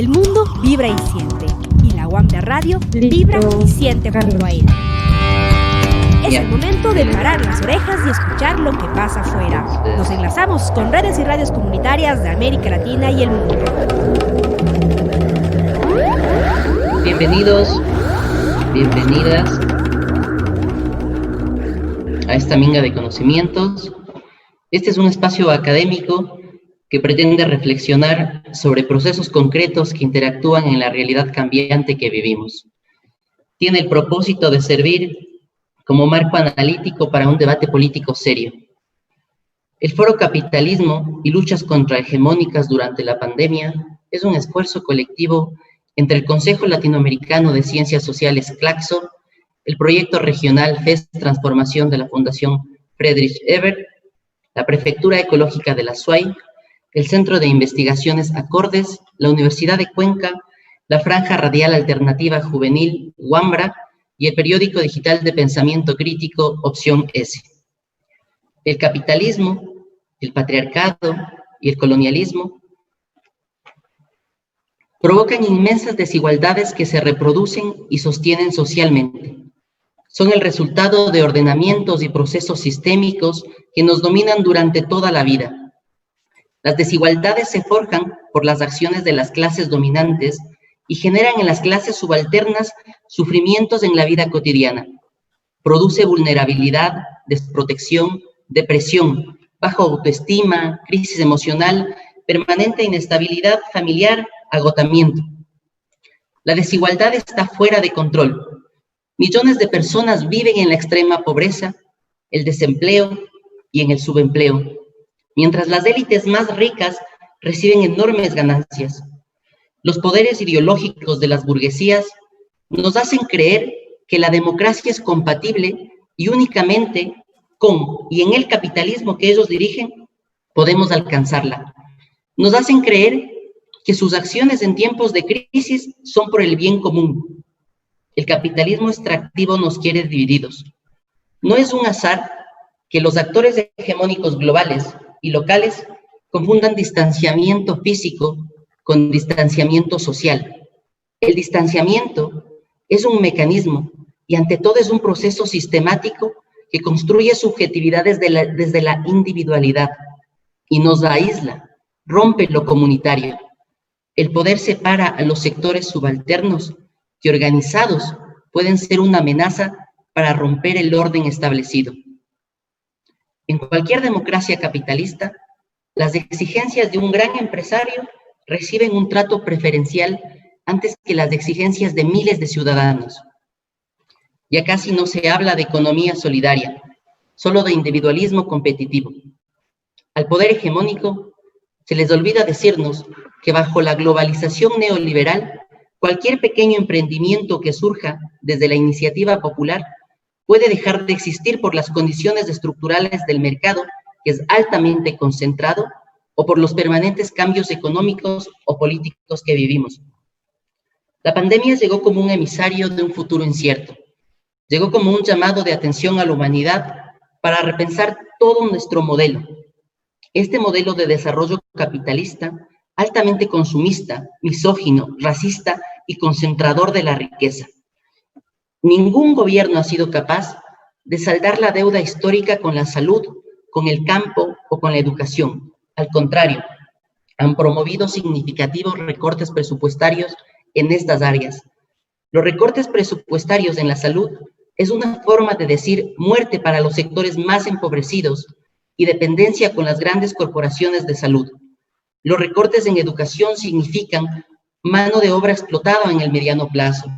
El mundo vibra y siente. Y la Wambra Radio vibra y siente junto a él. Es el momento de parar las orejas y escuchar lo que pasa afuera. Nos enlazamos con redes y radios comunitarias de América Latina y el mundo. Bienvenidos, bienvenidas a esta minga de conocimientos. Este es un espacio académico que pretende reflexionar sobre procesos concretos que interactúan en la realidad cambiante que vivimos. Tiene el propósito de servir como marco analítico para un debate político serio. El Foro Capitalismo y luchas contrahegemónicas durante la pandemia es un esfuerzo colectivo entre el Consejo Latinoamericano de Ciencias Sociales CLACSO, el proyecto regional FES Transformación de la Fundación Friedrich Ebert, la Prefectura Ecológica de la SUAY, el Centro de Investigaciones Acordes, la Universidad de Cuenca, la Franja Radial Alternativa Juvenil Wambra y el periódico digital de pensamiento crítico Opción S. El capitalismo, el patriarcado y el colonialismo provocan inmensas desigualdades que se reproducen y sostienen socialmente. Son el resultado de ordenamientos y procesos sistémicos que nos dominan durante toda la vida. Las desigualdades se forjan por las acciones de las clases dominantes y generan en las clases subalternas sufrimientos en la vida cotidiana. Produce vulnerabilidad, desprotección, depresión, baja autoestima, crisis emocional, permanente inestabilidad familiar, agotamiento. La desigualdad está fuera de control. Millones de personas viven en la extrema pobreza, el desempleo y en el subempleo, mientras las élites más ricas reciben enormes ganancias. Los poderes ideológicos de las burguesías nos hacen creer que la democracia es compatible y únicamente con y en el capitalismo que ellos dirigen podemos alcanzarla. Nos hacen creer que sus acciones en tiempos de crisis son por el bien común. El capitalismo extractivo nos quiere divididos. No es un azar que los actores hegemónicos globales y locales confundan distanciamiento físico con distanciamiento social. El distanciamiento es un mecanismo y ante todo es un proceso sistemático que construye subjetividades desde la individualidad y nos aísla, rompe lo comunitario. El poder separa a los sectores subalternos que organizados pueden ser una amenaza para romper el orden establecido. En cualquier democracia capitalista, las exigencias de un gran empresario reciben un trato preferencial antes que las exigencias de miles de ciudadanos. Ya casi no se habla de economía solidaria, solo de individualismo competitivo. Al poder hegemónico se les olvida decirnos que bajo la globalización neoliberal, cualquier pequeño emprendimiento que surja desde la iniciativa popular puede dejar de existir por las condiciones estructurales del mercado, que es altamente concentrado, o por los permanentes cambios económicos o políticos que vivimos. La pandemia llegó como un emisario de un futuro incierto. Llegó como un llamado de atención a la humanidad para repensar todo nuestro modelo. Este modelo de desarrollo capitalista, altamente consumista, misógino, racista y concentrador de la riqueza. Ningún gobierno ha sido capaz de saldar la deuda histórica con la salud, con el campo o con la educación. Al contrario, han promovido significativos recortes presupuestarios en estas áreas. Los recortes presupuestarios en la salud es una forma de decir muerte para los sectores más empobrecidos y dependencia con las grandes corporaciones de salud. Los recortes en educación significan mano de obra explotada en el mediano plazo.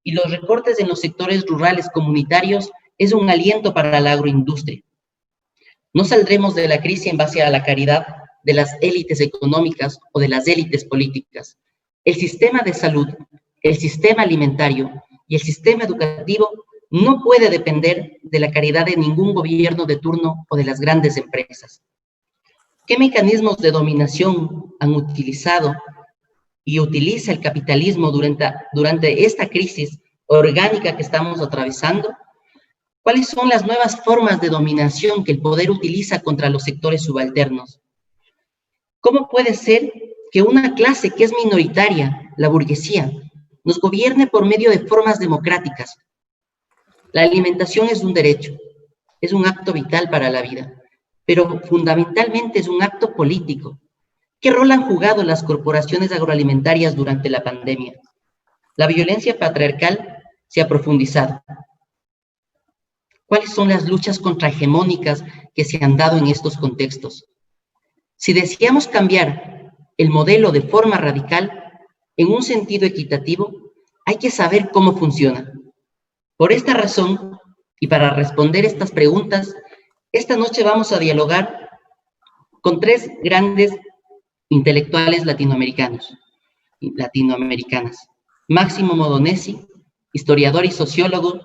Y los recortes en los sectores rurales comunitarios es un aliento para la agroindustria. No saldremos de la crisis en base a la caridad de las élites económicas o de las élites políticas. El sistema de salud, el sistema alimentario y el sistema educativo no puede depender de la caridad de ningún gobierno de turno o de las grandes empresas. ¿Qué mecanismos de dominación han utilizado y utiliza el capitalismo durante esta crisis orgánica que estamos atravesando? ¿Cuáles son las nuevas formas de dominación que el poder utiliza contra los sectores subalternos? ¿Cómo puede ser que una clase que es minoritaria la burguesía, nos gobierne por medio de formas democráticas. La alimentación es un derecho, es un acto vital para la vida, pero fundamentalmente es un acto político. ¿Qué rol han jugado las corporaciones agroalimentarias durante la pandemia? La violencia patriarcal se ha profundizado. ¿Cuáles son las luchas contrahegemónicas que se han dado en estos contextos? Si deseamos cambiar el modelo de forma radical, en un sentido equitativo, hay que saber cómo funciona. Por esta razón, y para responder estas preguntas, esta noche vamos a dialogar con tres grandes intelectuales latinoamericanas. Máximo Modonesi, historiador y sociólogo,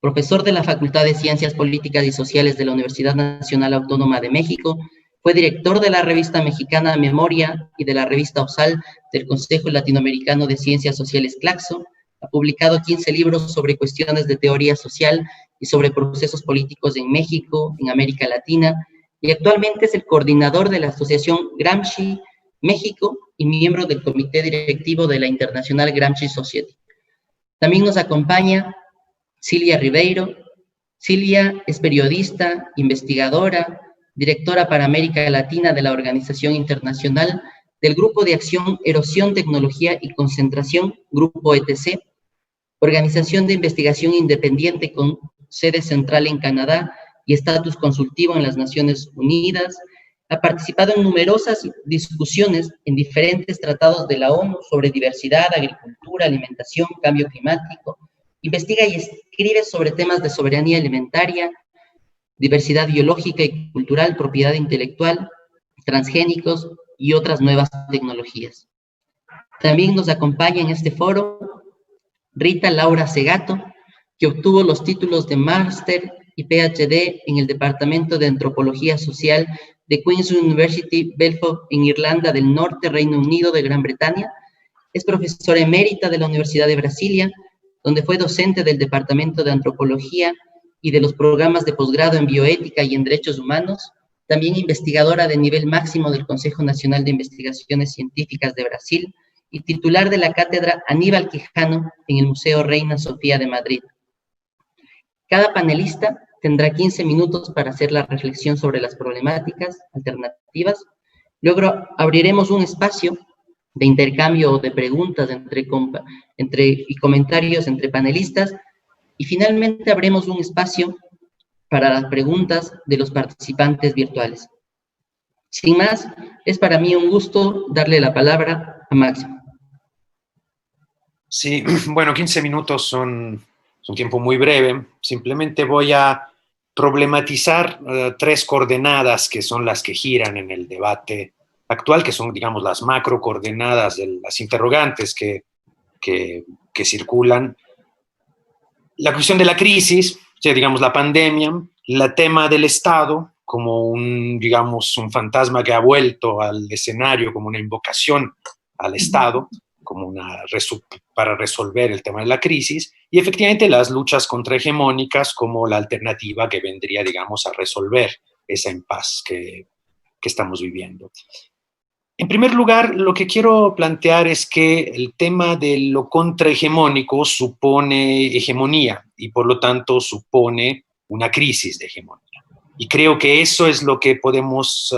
profesor de la Facultad de Ciencias Políticas y Sociales de la Universidad Nacional Autónoma de México, fue director de la revista mexicana Memoria y de la revista OSAL del Consejo Latinoamericano de Ciencias Sociales Claxo. Ha publicado 15 libros sobre cuestiones de teoría social y sobre procesos políticos en México, en América Latina, y actualmente es el coordinador de la Asociación Gramsci México y miembro del comité directivo de la International Gramsci Society. También nos acompaña Silvia Ribeiro. Silvia es periodista, investigadora, directora para América Latina de la Organización Internacional del Grupo de Acción Erosión, Tecnología y Concentración, Grupo ETC, organización de investigación independiente con sede central en Canadá y estatus consultivo en las Naciones Unidas. Ha participado en numerosas discusiones en diferentes tratados de la ONU sobre diversidad, agricultura, alimentación, cambio climático. Investiga y escribe sobre temas de soberanía alimentaria, diversidad biológica y cultural, propiedad intelectual, transgénicos y otras nuevas tecnologías. También nos acompaña en este foro Rita Laura Segato, que obtuvo los títulos de máster y PhD en el Departamento de Antropología Social de Queen's University, Belfast, en Irlanda del Norte, Reino Unido de Gran Bretaña. Es profesora emérita de la Universidad de Brasilia, donde fue docente del Departamento de Antropología y de los programas de posgrado en bioética y en derechos humanos, también investigadora de nivel máximo del Consejo Nacional de Investigaciones Científicas de Brasil y titular de la cátedra Aníbal Quijano en el Museo Reina Sofía de Madrid. Cada panelista tendrá 15 minutos para hacer la reflexión sobre las problemáticas alternativas. Luego abriremos un espacio de intercambio de preguntas y comentarios entre panelistas, y finalmente abriremos un espacio para las preguntas de los participantes virtuales. Sin más, es para mí un gusto darle la palabra a Máximo. Sí, bueno, 15 minutos son un tiempo muy breve. Simplemente voy a problematizar tres coordenadas que son las que giran en el debate actual, que son, digamos, las macro coordenadas de las interrogantes que circulan. La cuestión de la crisis, o sea, digamos, la pandemia, el tema del Estado como digamos, un fantasma que ha vuelto al escenario como una invocación al Estado, como para resolver el tema de la crisis, y efectivamente las luchas contrahegemónicas como la alternativa que vendría, digamos, a resolver esa impasse que estamos viviendo. En primer lugar, lo que quiero plantear es que el tema de lo contrahegemónico supone hegemonía y por lo tanto supone una crisis de hegemonía. Y creo que eso es lo que podemos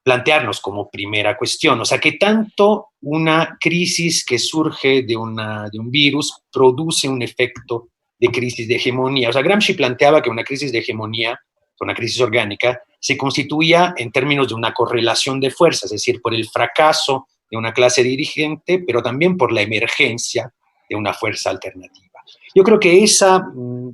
plantearnos como primera cuestión. O sea, que tanto una crisis que surge de un virus produce un efecto de crisis de hegemonía. O sea, Gramsci planteaba que una crisis de hegemonía, una crisis orgánica, se constituía en términos de una correlación de fuerzas, es decir, por el fracaso de una clase dirigente, pero también por la emergencia de una fuerza alternativa. Yo creo que esa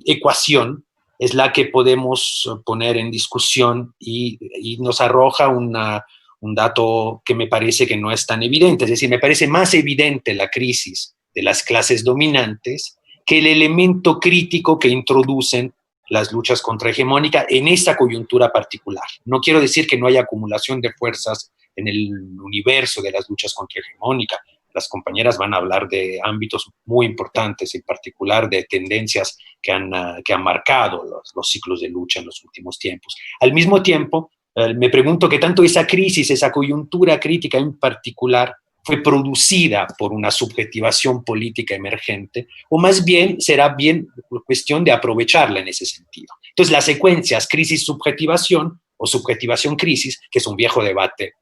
ecuación es la que podemos poner en discusión y nos arroja un dato que me parece que no es tan evidente. Es decir, me parece más evidente la crisis de las clases dominantes que el elemento crítico que introducen las luchas contrahegemónicas en esta coyuntura particular. No quiero decir que no haya acumulación de fuerzas en el universo de las luchas contrahegemónicas. Las compañeras van a hablar de ámbitos muy importantes, en particular de tendencias que han marcado los ciclos de lucha en los últimos tiempos. Al mismo tiempo, me pregunto qué tanto esa crisis, esa coyuntura crítica en particular, fue producida por una subjetivación política emergente, o más bien será bien cuestión de aprovecharla en ese sentido. Entonces, las secuencias crisis-subjetivación o subjetivación-crisis, que es un viejo debate,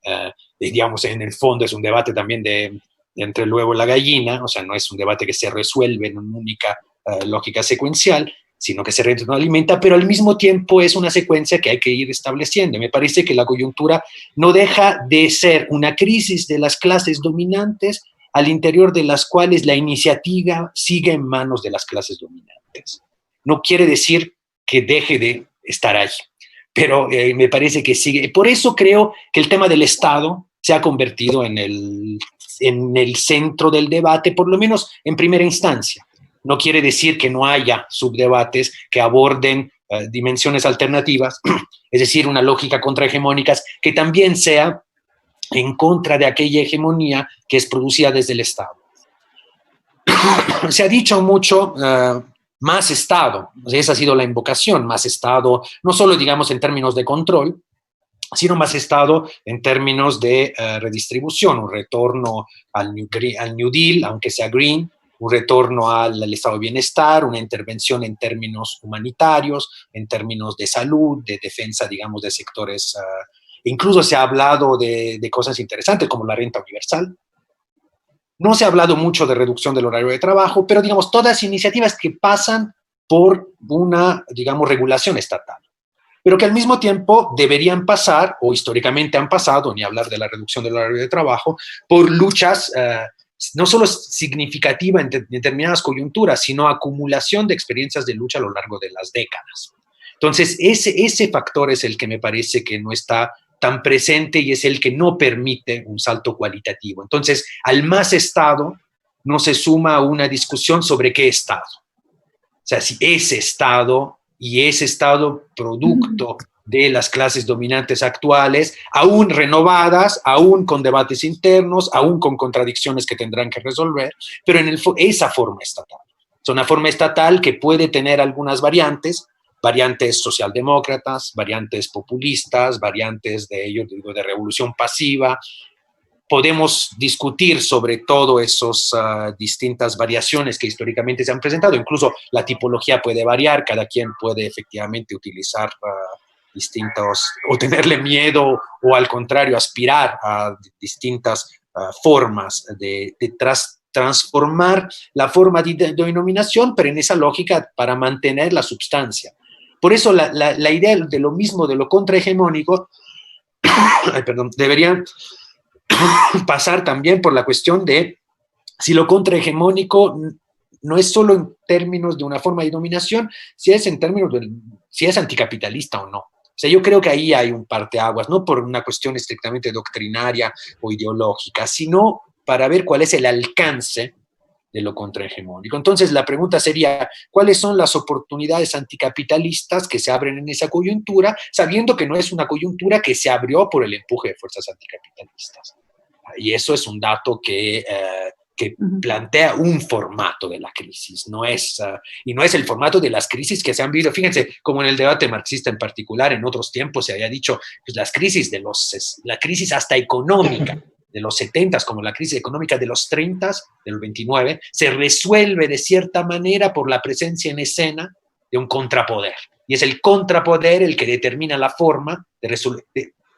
digamos, en el fondo es un debate también de entre el huevo y la gallina, o sea, no es un debate que se resuelve en una única lógica secuencial, sino que se retroalimenta, pero al mismo tiempo es una secuencia que hay que ir estableciendo. Me parece que la coyuntura no deja de ser una crisis de las clases dominantes al interior de las cuales la iniciativa sigue en manos de las clases dominantes. No quiere decir que deje de estar ahí, pero me parece que sigue. Por eso creo que el tema del Estado se ha convertido en el centro del debate, por lo menos en primera instancia. No quiere decir que no haya subdebates que aborden dimensiones alternativas, es decir, una lógica contrahegemónica que también sea en contra de aquella hegemonía que es producida desde el Estado. Se ha dicho mucho más Estado, esa ha sido la invocación, más Estado, no solo digamos en términos de control, sino más Estado en términos de redistribución, un retorno al New Deal, aunque sea green, un retorno al estado de bienestar, una intervención en términos humanitarios, en términos de salud, de defensa, digamos, de sectores. Incluso se ha hablado de cosas interesantes como la renta universal. No se ha hablado mucho de reducción del horario de trabajo, pero, digamos, todas iniciativas que pasan por una, digamos, regulación estatal, pero que al mismo tiempo deberían pasar, o históricamente han pasado, ni hablar de la reducción del horario de trabajo, por luchas no solo significativa en determinadas coyunturas, sino acumulación de experiencias de lucha a lo largo de las décadas. Entonces, ese factor es el que me parece que no está tan presente y es el que no permite un salto cualitativo. Entonces, al más Estado no se suma una discusión sobre qué Estado. O sea, si ese Estado y ese Estado producto de las clases dominantes actuales, aún renovadas, aún con debates internos, aún con contradicciones que tendrán que resolver, pero en esa forma estatal. Es una forma estatal que puede tener algunas variantes socialdemócratas, variantes populistas, variantes de revolución pasiva. Podemos discutir sobre todo esas distintas variaciones que históricamente se han presentado. Incluso la tipología puede variar, cada quien puede efectivamente utilizar distintos, o tenerle miedo, o al contrario, aspirar a distintas formas de transformar la forma de denominación, pero en esa lógica para mantener la substancia. Por eso la idea de lo mismo, de lo contrahegemónico, debería pasar también por la cuestión de si lo contrahegemónico no es solo en términos de una forma de dominación, si es en términos de si es anticapitalista o no. O sea, yo creo que ahí hay un parteaguas, no por una cuestión estrictamente doctrinaria o ideológica, sino para ver cuál es el alcance de lo contrahegemónico. Entonces, la pregunta sería, ¿cuáles son las oportunidades anticapitalistas que se abren en esa coyuntura, sabiendo que no es una coyuntura que se abrió por el empuje de fuerzas anticapitalistas? Y eso es un dato que plantea un formato de la crisis, y no es el formato de las crisis que se han vivido. Fíjense, como en el debate marxista en particular, en otros tiempos se había dicho, pues la crisis hasta económica de los 70, como la crisis económica de los 30, del 29, se resuelve de cierta manera por la presencia en escena de un contrapoder. Y es el contrapoder el que determina la forma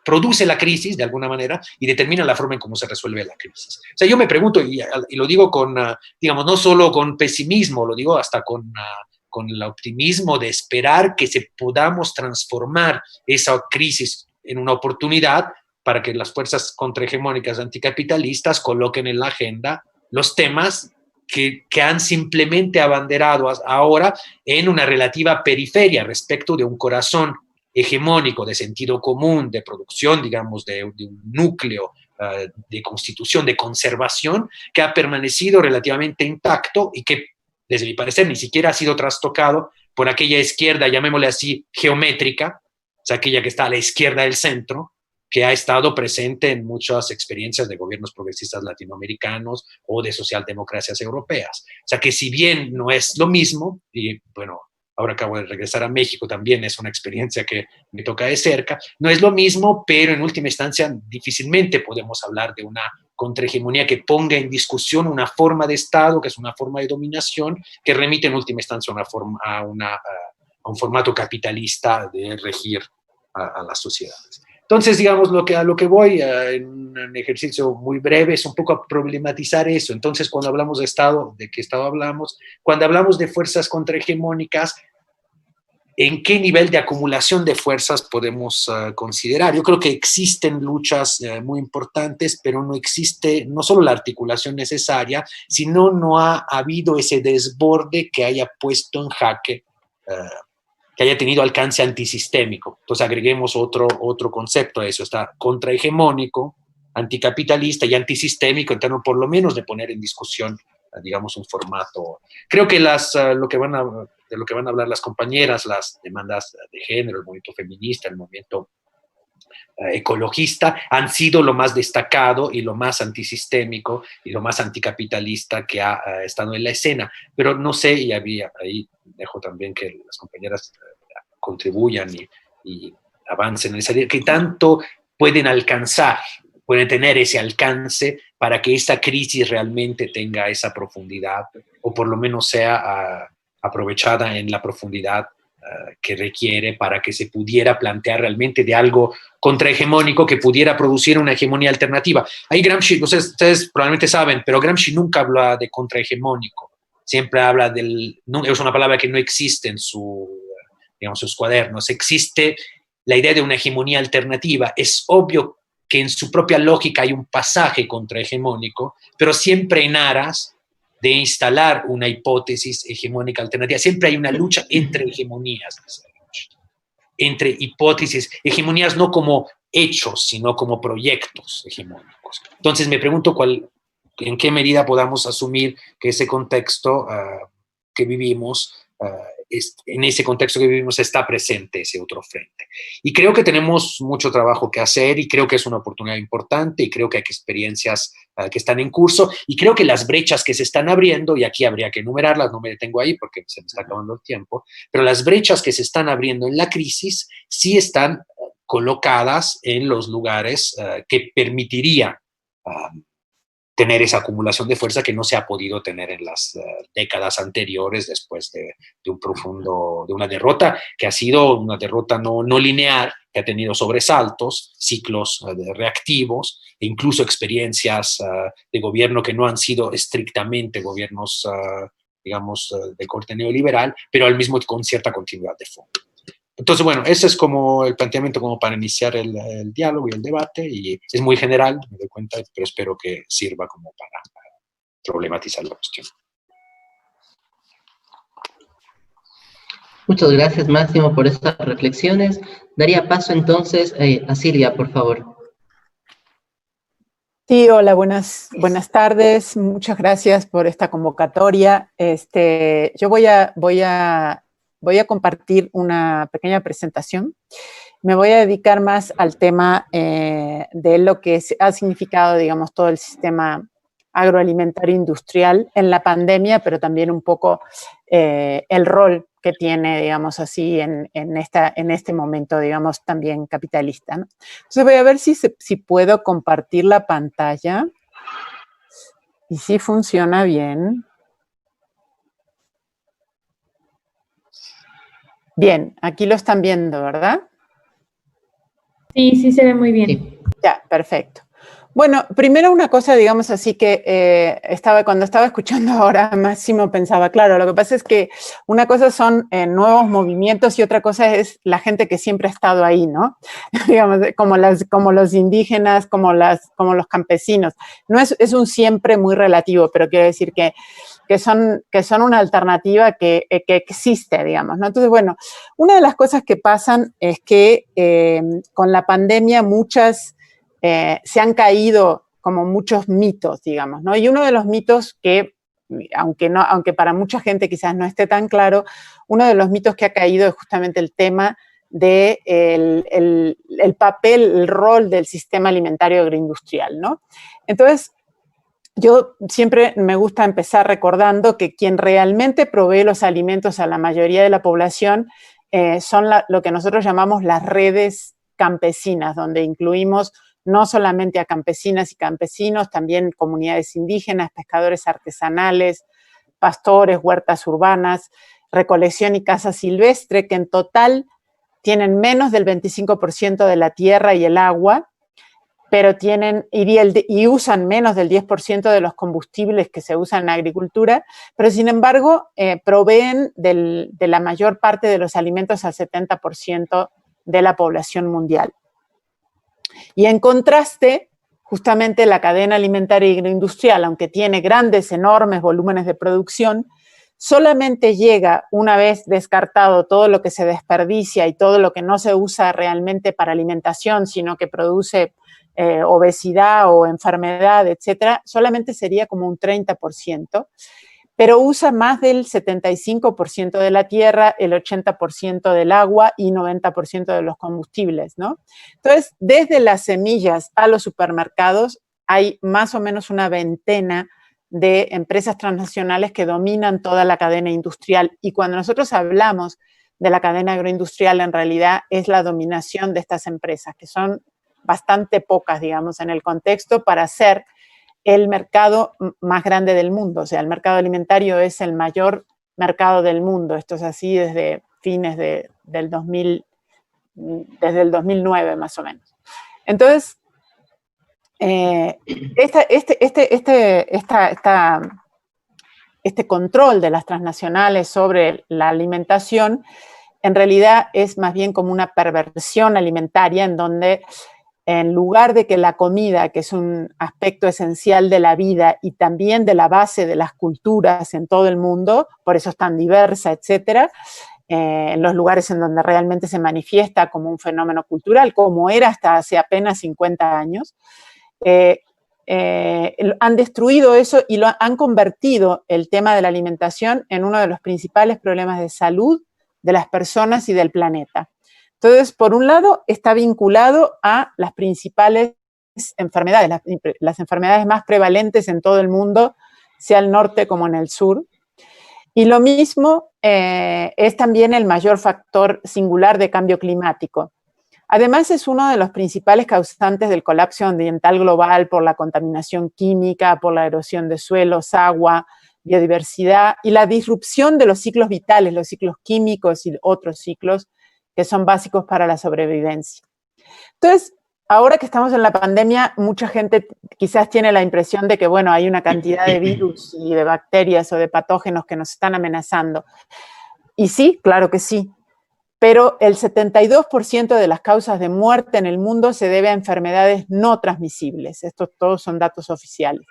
produce la crisis de alguna manera y determina la forma en cómo se resuelve la crisis. O sea, yo me pregunto, y lo digo con, digamos, no solo con pesimismo, lo digo hasta con el optimismo de esperar que podamos transformar esa crisis en una oportunidad para que las fuerzas contrahegemónicas anticapitalistas coloquen en la agenda los temas que han simplemente abanderado ahora en una relativa periferia respecto de un corazón hegemónico, de sentido común, de producción, digamos, de un núcleo de constitución, de conservación, que ha permanecido relativamente intacto y que, desde mi parecer, ni siquiera ha sido trastocado por aquella izquierda, llamémosle así, geométrica, o sea, aquella que está a la izquierda del centro, que ha estado presente en muchas experiencias de gobiernos progresistas latinoamericanos o de socialdemocracias europeas. O sea, que si bien no es lo mismo, y bueno, ahora acabo de regresar a México, también es una experiencia que me toca de cerca, no es lo mismo, pero en última instancia difícilmente podemos hablar de una contrahegemonía que ponga en discusión una forma de Estado, que es una forma de dominación, que remite en última instancia a un formato capitalista de regir a las sociedades. Entonces, digamos, a lo que voy en un ejercicio muy breve es un poco a problematizar eso. Entonces, cuando hablamos de Estado, ¿de qué Estado hablamos? Cuando hablamos de fuerzas contrahegemónicas, ¿en qué nivel de acumulación de fuerzas podemos considerar? Yo creo que existen luchas muy importantes, pero no existe no solo la articulación necesaria, sino no ha habido ese desborde que haya puesto en jaque que haya tenido alcance antisistémico. Entonces agreguemos otro concepto a eso, está contrahegemónico, anticapitalista y antisistémico, entonces por lo menos de poner en discusión, digamos, un formato. Creo que de lo que van a hablar las compañeras, las demandas de género, el movimiento feminista, el movimiento ecologista, han sido lo más destacado y lo más antisistémico y lo más anticapitalista que ha estado en la escena. Pero no sé, y ahí dejo también que las compañeras contribuyan y avancen en esa dirección, que tanto pueden tener ese alcance para que esta crisis realmente tenga esa profundidad, o por lo menos sea aprovechada en la profundidad que requiere para que se pudiera plantear realmente de algo contrahegemónico que pudiera producir una hegemonía alternativa. Ahí Gramsci, ustedes probablemente saben, pero Gramsci nunca habla de contrahegemónico, siempre habla es una palabra que no existe en sus cuadernos, existe la idea de una hegemonía alternativa. Es obvio que en su propia lógica hay un pasaje contrahegemónico, pero siempre en aras de instalar una hipótesis hegemónica alternativa. Siempre hay una lucha entre hegemonías, entre hipótesis, hegemonías no como hechos, sino como proyectos hegemónicos. Entonces me pregunto en qué medida podamos asumir que ese contexto que vivimos, en ese contexto que vivimos está presente ese otro frente. Y creo que tenemos mucho trabajo que hacer y creo que es una oportunidad importante y creo que hay experiencias que están en curso y creo que las brechas que se están abriendo, y aquí habría que enumerarlas, no me detengo ahí porque se me está acabando el tiempo, pero las brechas que se están abriendo en la crisis sí están colocadas en los lugares que permitirían tener esa acumulación de fuerza que no se ha podido tener en las décadas anteriores después de una derrota que ha sido una derrota no lineal, que ha tenido sobresaltos, ciclos reactivos e incluso experiencias de gobierno que no han sido estrictamente gobiernos, digamos, de corte neoliberal, pero al mismo tiempo con cierta continuidad de fondo. Entonces, bueno, ese es como el planteamiento como para iniciar el diálogo y el debate, y es muy general, me doy cuenta, pero espero que sirva como para problematizar la cuestión. Muchas gracias, Máximo, por estas reflexiones. Daría paso entonces a Silvia, por favor. Sí, hola, buenas tardes. Muchas gracias por esta convocatoria. Yo voy a compartir una pequeña presentación. Me voy a dedicar más al tema de lo que ha significado, digamos, todo el sistema agroalimentario industrial en la pandemia, pero también un poco el rol que tiene, digamos así, en este momento, digamos, también capitalista, ¿no? Entonces voy a ver si puedo compartir la pantalla y si funciona bien. Bien, aquí lo están viendo, ¿verdad? Sí, se ve muy bien. Sí. Ya, perfecto. Bueno, primero una cosa, digamos así, que cuando estaba escuchando ahora a Máximo pensaba, claro, lo que pasa es que una cosa son nuevos movimientos y otra cosa es la gente que siempre ha estado ahí, ¿no? Digamos, como los indígenas, como los campesinos. No es un siempre muy relativo, pero quiero decir que son una alternativa que existe, digamos, ¿no? Entonces, bueno, una de las cosas que pasan es que con la pandemia se han caído como muchos mitos, digamos, ¿no? Y uno de los mitos que, aunque para mucha gente quizás no esté tan claro, uno de los mitos que ha caído es justamente el tema de el papel, el rol del sistema alimentario agroindustrial, ¿no? Entonces, yo siempre me gusta empezar recordando que quien realmente provee los alimentos a la mayoría de la población son lo que nosotros llamamos las redes campesinas, donde incluimos no solamente a campesinas y campesinos, también comunidades indígenas, pescadores artesanales, pastores, huertas urbanas, recolección y caza silvestre, que en total tienen menos del 25% de la tierra y el agua, pero y usan menos del 10% de los combustibles que se usan en la agricultura, pero sin embargo proveen de la mayor parte de los alimentos al 70% de la población mundial. Y en contraste, justamente la cadena alimentaria y agroindustrial, aunque tiene grandes, enormes volúmenes de producción, solamente llega, una vez descartado todo lo que se desperdicia y todo lo que no se usa realmente para alimentación, sino que produce obesidad o enfermedad, etcétera, solamente sería como un 30%, pero usa más del 75% de la tierra, el 80% del agua y 90% de los combustibles, ¿no? Entonces, desde las semillas a los supermercados hay más o menos una veintena de empresas transnacionales que dominan toda la cadena industrial. Y cuando nosotros hablamos de la cadena agroindustrial, en realidad es la dominación de estas empresas, que son bastante pocas, digamos, en el contexto para ser el mercado más grande del mundo. O sea, el mercado alimentario es el mayor mercado del mundo. Esto es así desde fines del 2000, desde el 2009 más o menos. Entonces, este control de las transnacionales sobre la alimentación en realidad es más bien como una perversión alimentaria en donde en lugar de que la comida, que es un aspecto esencial de la vida y también de la base de las culturas en todo el mundo, por eso es tan diversa, etcétera, en los lugares en donde realmente se manifiesta como un fenómeno cultural, como era hasta hace apenas 50 años, han destruido eso y han convertido el tema de la alimentación en uno de los principales problemas de salud de las personas y del planeta. Entonces, por un lado, está vinculado a las principales enfermedades, las enfermedades más prevalentes en todo el mundo, sea al norte como en el sur. Y lo mismo es también el mayor factor singular de cambio climático. Además, es uno de los principales causantes del colapso ambiental global por la contaminación química, por la erosión de suelos, agua, biodiversidad y la disrupción de los ciclos vitales, los ciclos químicos y otros ciclos que son básicos para la sobrevivencia. Entonces, ahora que estamos en la pandemia, mucha gente quizás tiene la impresión de que, bueno, hay una cantidad de virus y de bacterias o de patógenos que nos están amenazando. Y sí, claro que sí, pero el 72% de las causas de muerte en el mundo se debe a enfermedades no transmisibles. Estos todos son datos oficiales.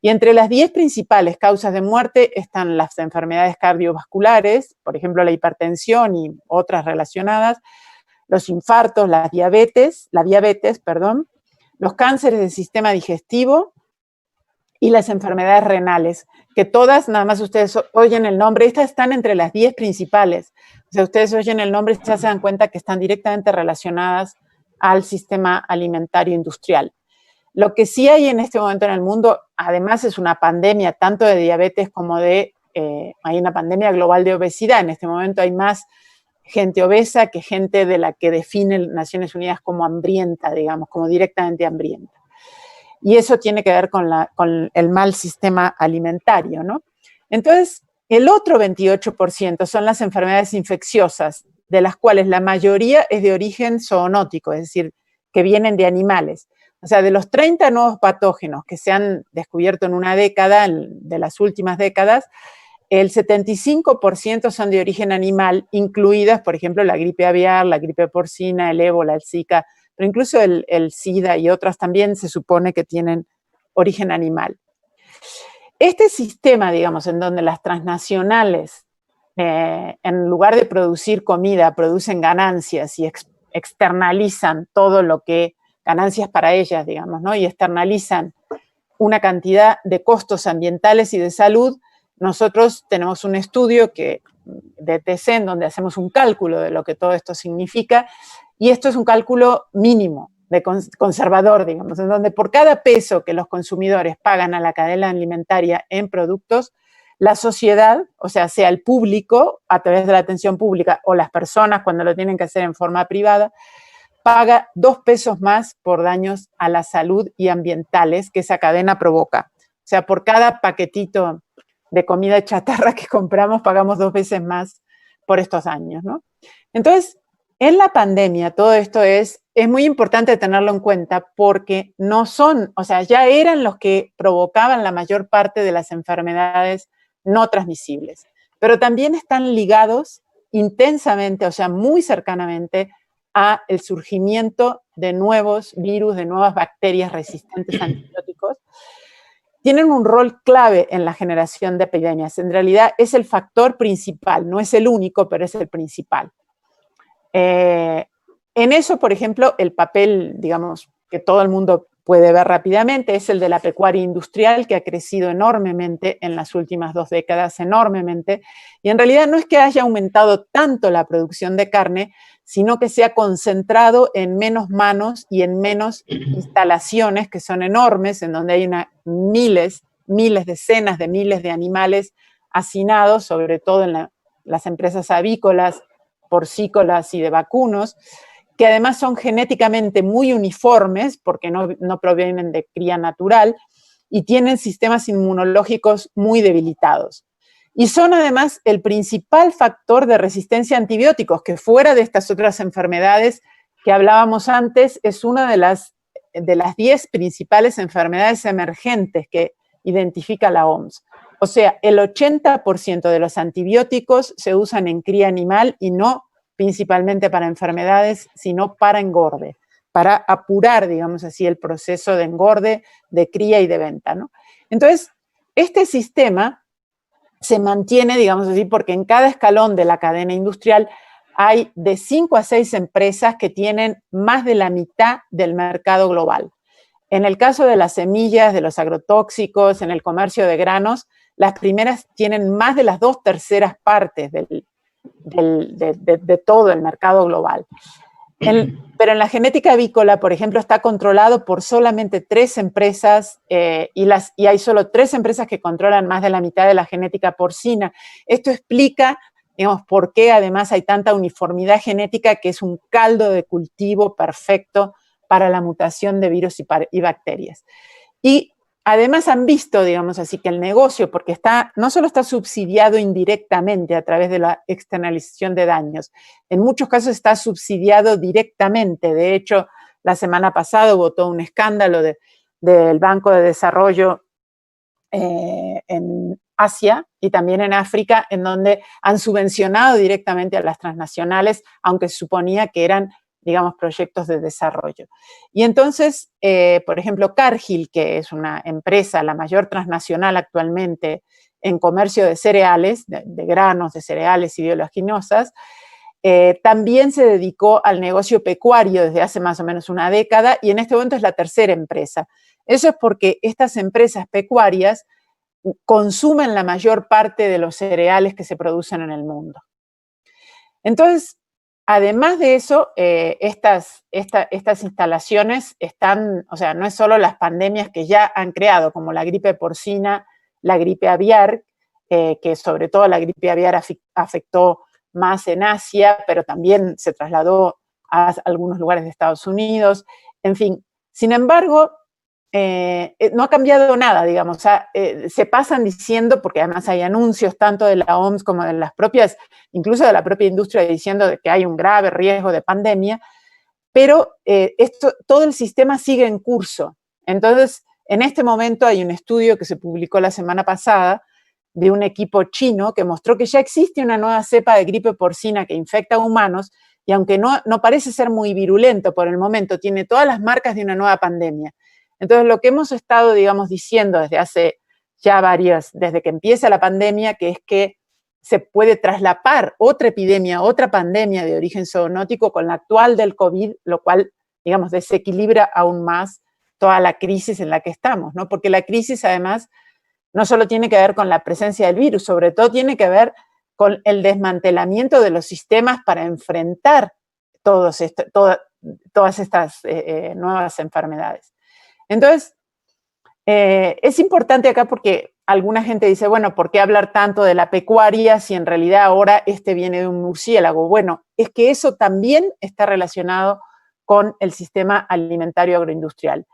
Y entre las 10 principales causas de muerte están las enfermedades cardiovasculares, por ejemplo, la hipertensión y otras relacionadas, los infartos, la diabetes, los cánceres del sistema digestivo y las enfermedades renales, que todas, nada más ustedes oyen el nombre, estas están entre las 10 principales. O sea, ustedes oyen el nombre y ya se dan cuenta que están directamente relacionadas al sistema alimentario industrial. Lo que sí hay en este momento en el mundo, además, es una pandemia tanto de diabetes como hay una pandemia global de obesidad. En este momento hay más gente obesa que gente de la que define Naciones Unidas como hambrienta, digamos, como directamente hambrienta. Y eso tiene que ver con el mal sistema alimentario, ¿no? Entonces, el otro 28% son las enfermedades infecciosas, de las cuales la mayoría es de origen zoonótico, es decir, que vienen de animales. O sea, de los 30 nuevos patógenos que se han descubierto en una década, de las últimas décadas, el 75% son de origen animal, incluidas, por ejemplo, la gripe aviar, la gripe porcina, el ébola, el zika, pero incluso el SIDA y otras también se supone que tienen origen animal. Este sistema, digamos, en donde las transnacionales, en lugar de producir comida, producen ganancias y externalizan todo lo que ganancias para ellas, digamos, ¿no? Y externalizan una cantidad de costos ambientales y de salud. Nosotros tenemos un estudio de TC en donde hacemos un cálculo de lo que todo esto significa, y esto es un cálculo mínimo, de conservador, digamos, en donde por cada peso que los consumidores pagan a la cadena alimentaria en productos, la sociedad, o sea el público, a través de la atención pública, o las personas cuando lo tienen que hacer en forma privada, paga 2 pesos más por daños a la salud y ambientales que esa cadena provoca. O sea, por cada paquetito de comida chatarra que compramos, pagamos 2 veces más por estos daños, ¿no? Entonces, en la pandemia, todo esto es muy importante tenerlo en cuenta porque no son, o sea, ya eran los que provocaban la mayor parte de las enfermedades no transmisibles, pero también están ligados intensamente, o sea, muy cercanamente, a el surgimiento de nuevos virus, de nuevas bacterias resistentes a antibióticos. Tienen un rol clave en la generación de epidemias. En realidad es el factor principal, no es el único, pero es el principal. En eso, por ejemplo, el papel, digamos, que todo el mundo puede ver rápidamente es el de la pecuaria industrial, que ha crecido enormemente en las últimas 2 décadas, enormemente. Y en realidad no es que haya aumentado tanto la producción de carne, sino que se ha concentrado en menos manos y en menos instalaciones que son enormes, en donde hay miles, decenas de miles de animales hacinados, sobre todo en las empresas avícolas, porcícolas y de vacunos, que además son genéticamente muy uniformes, porque no provienen de cría natural, y tienen sistemas inmunológicos muy debilitados. Y son además el principal factor de resistencia a antibióticos, que fuera de estas otras enfermedades que hablábamos antes, es una de las 10 principales enfermedades emergentes que identifica la OMS. O sea, el 80% de los antibióticos se usan en cría animal y no principalmente para enfermedades, sino para engorde, para apurar, digamos así, el proceso de engorde, de cría y de venta, ¿no? Entonces, este sistema se mantiene, digamos así, porque en cada escalón de la cadena industrial hay de 5 a 6 empresas que tienen más de la mitad del mercado global. En el caso de las semillas, de los agrotóxicos, en el comercio de granos, las primeras tienen más de las 2/3 partes de todo el mercado global. Pero en la genética avícola, por ejemplo, está controlado por solamente 3 empresas y hay solo 3 empresas que controlan más de la mitad de la genética porcina. Esto explica, digamos, por qué además hay tanta uniformidad genética, que es un caldo de cultivo perfecto para la mutación de virus y bacterias. Y además han visto, digamos así, que el negocio, porque no solo está subsidiado indirectamente a través de la externalización de daños, en muchos casos está subsidiado directamente. De hecho, la semana pasada hubo todo un escándalo del Banco de Desarrollo en Asia y también en África, en donde han subvencionado directamente a las transnacionales, aunque se suponía que eran, digamos, proyectos de desarrollo. Y entonces, por ejemplo, Cargill, que es una empresa, la mayor transnacional actualmente en comercio de cereales, de granos, de cereales y de oleaginosas, también se dedicó al negocio pecuario desde hace más o menos una década y en este momento es la 3ª empresa. Eso es porque estas empresas pecuarias consumen la mayor parte de los cereales que se producen en el mundo. Entonces, además de eso, estas instalaciones están, o sea, no es solo las pandemias que ya han creado, como la gripe porcina, la gripe aviar, que sobre todo la gripe aviar afectó más en Asia, pero también se trasladó a algunos lugares de Estados Unidos, en fin. Sin embargo, no ha cambiado nada, digamos, o sea, se pasan diciendo, porque además hay anuncios tanto de la OMS como de las propias, incluso de la propia industria, diciendo que hay un grave riesgo de pandemia, pero todo el sistema sigue en curso. Entonces, en este momento hay un estudio que se publicó la semana pasada de un equipo chino que mostró que ya existe una nueva cepa de gripe porcina que infecta a humanos y aunque no parece ser muy virulento por el momento, tiene todas las marcas de una nueva pandemia. Entonces, lo que hemos estado, digamos, diciendo desde hace ya desde que empieza la pandemia, que es que se puede traslapar otra epidemia, otra pandemia de origen zoonótico con la actual del COVID, lo cual, digamos, desequilibra aún más toda la crisis en la que estamos, ¿no? Porque la crisis, además, no solo tiene que ver con la presencia del virus, sobre todo tiene que ver con el desmantelamiento de los sistemas para enfrentar todas estas nuevas enfermedades. Entonces, es importante acá porque alguna gente dice, bueno, ¿por qué hablar tanto de la pecuaria si en realidad ahora viene de un murciélago? Bueno, es que eso también está relacionado con el sistema alimentario agroindustrial.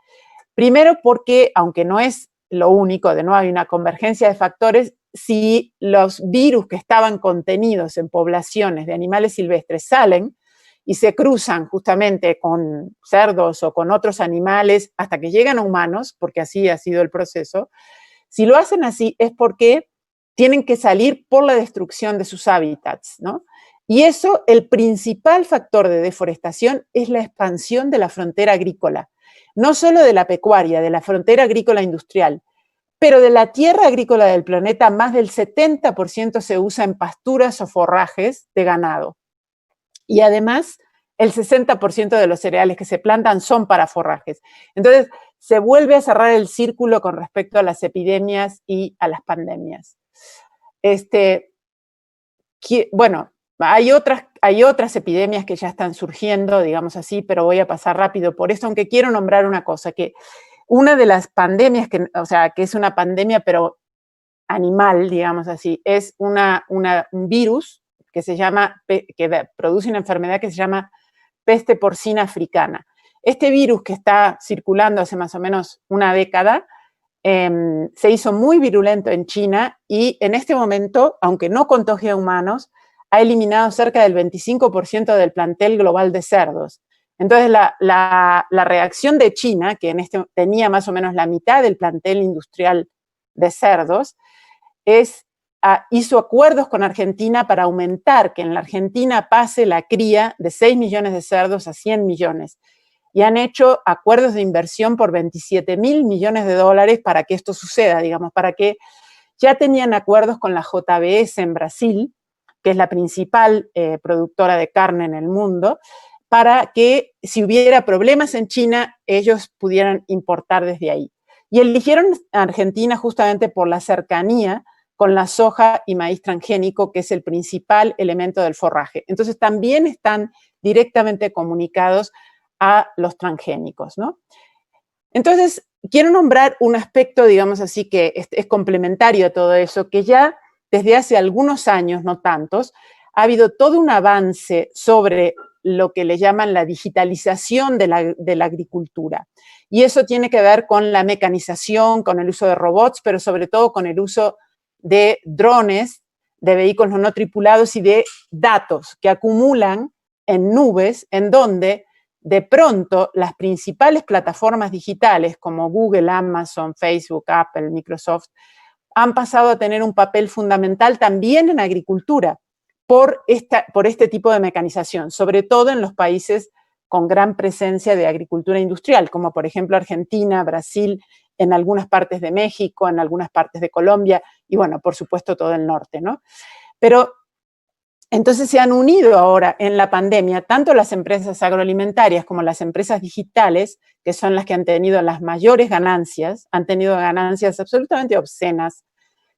Primero porque, aunque no es lo único, de nuevo hay una convergencia de factores, si los virus que estaban contenidos en poblaciones de animales silvestres salen y se cruzan justamente con cerdos o con otros animales hasta que llegan a humanos, porque así ha sido el proceso, si lo hacen así es porque tienen que salir por la destrucción de sus hábitats, ¿no? Y eso, el principal factor de deforestación es la expansión de la frontera agrícola, no solo de la pecuaria, de la frontera agrícola industrial, pero de la tierra agrícola del planeta, más del 70% se usa en pasturas o forrajes de ganado. Y además, el 60% de los cereales que se plantan son para forrajes. Entonces, se vuelve a cerrar el círculo con respecto a las epidemias y a las pandemias. Bueno, hay otras epidemias que ya están surgiendo, digamos así, pero voy a pasar rápido por esto, aunque quiero nombrar una cosa, que una de las pandemias, que es una pandemia pero animal, digamos así, es un virus que que produce una enfermedad que se llama peste porcina africana. Este virus, que está circulando hace más o menos una década, se hizo muy virulento en China y en este momento, aunque no contagia a humanos, ha eliminado cerca del 25% del plantel global de cerdos. Entonces, la reacción de China, que tenía más o menos la mitad del plantel industrial de cerdos, hizo acuerdos con Argentina para aumentar, que en la Argentina pase la cría de 6 millones de cerdos a 100 millones. Y han hecho acuerdos de inversión por 27.000 millones de dólares para que esto suceda, digamos, para que ya tenían acuerdos con la JBS en Brasil, que es la principal productora de carne en el mundo, para que si hubiera problemas en China, ellos pudieran importar desde ahí. Y eligieron a Argentina justamente por la cercanía con la soja y maíz transgénico, que es el principal elemento del forraje. Entonces, también están directamente comunicados a los transgénicos, ¿no? Entonces, quiero nombrar un aspecto, digamos así, que es complementario a todo eso, que ya desde hace algunos años, no tantos, ha habido todo un avance sobre lo que le llaman la digitalización de la agricultura. Y eso tiene que ver con la mecanización, con el uso de robots, pero sobre todo con el uso de drones, de vehículos no tripulados y de datos que acumulan en nubes, en donde de pronto las principales plataformas digitales como Google, Amazon, Facebook, Apple, Microsoft, han pasado a tener un papel fundamental también en agricultura por este tipo de mecanización, sobre todo en los países con gran presencia de agricultura industrial, como por ejemplo Argentina, Brasil, en algunas partes de México, en algunas partes de Colombia y bueno, por supuesto todo el norte, ¿no? Pero entonces se han unido ahora en la pandemia tanto las empresas agroalimentarias como las empresas digitales, que son las que han tenido las mayores ganancias, han tenido ganancias absolutamente obscenas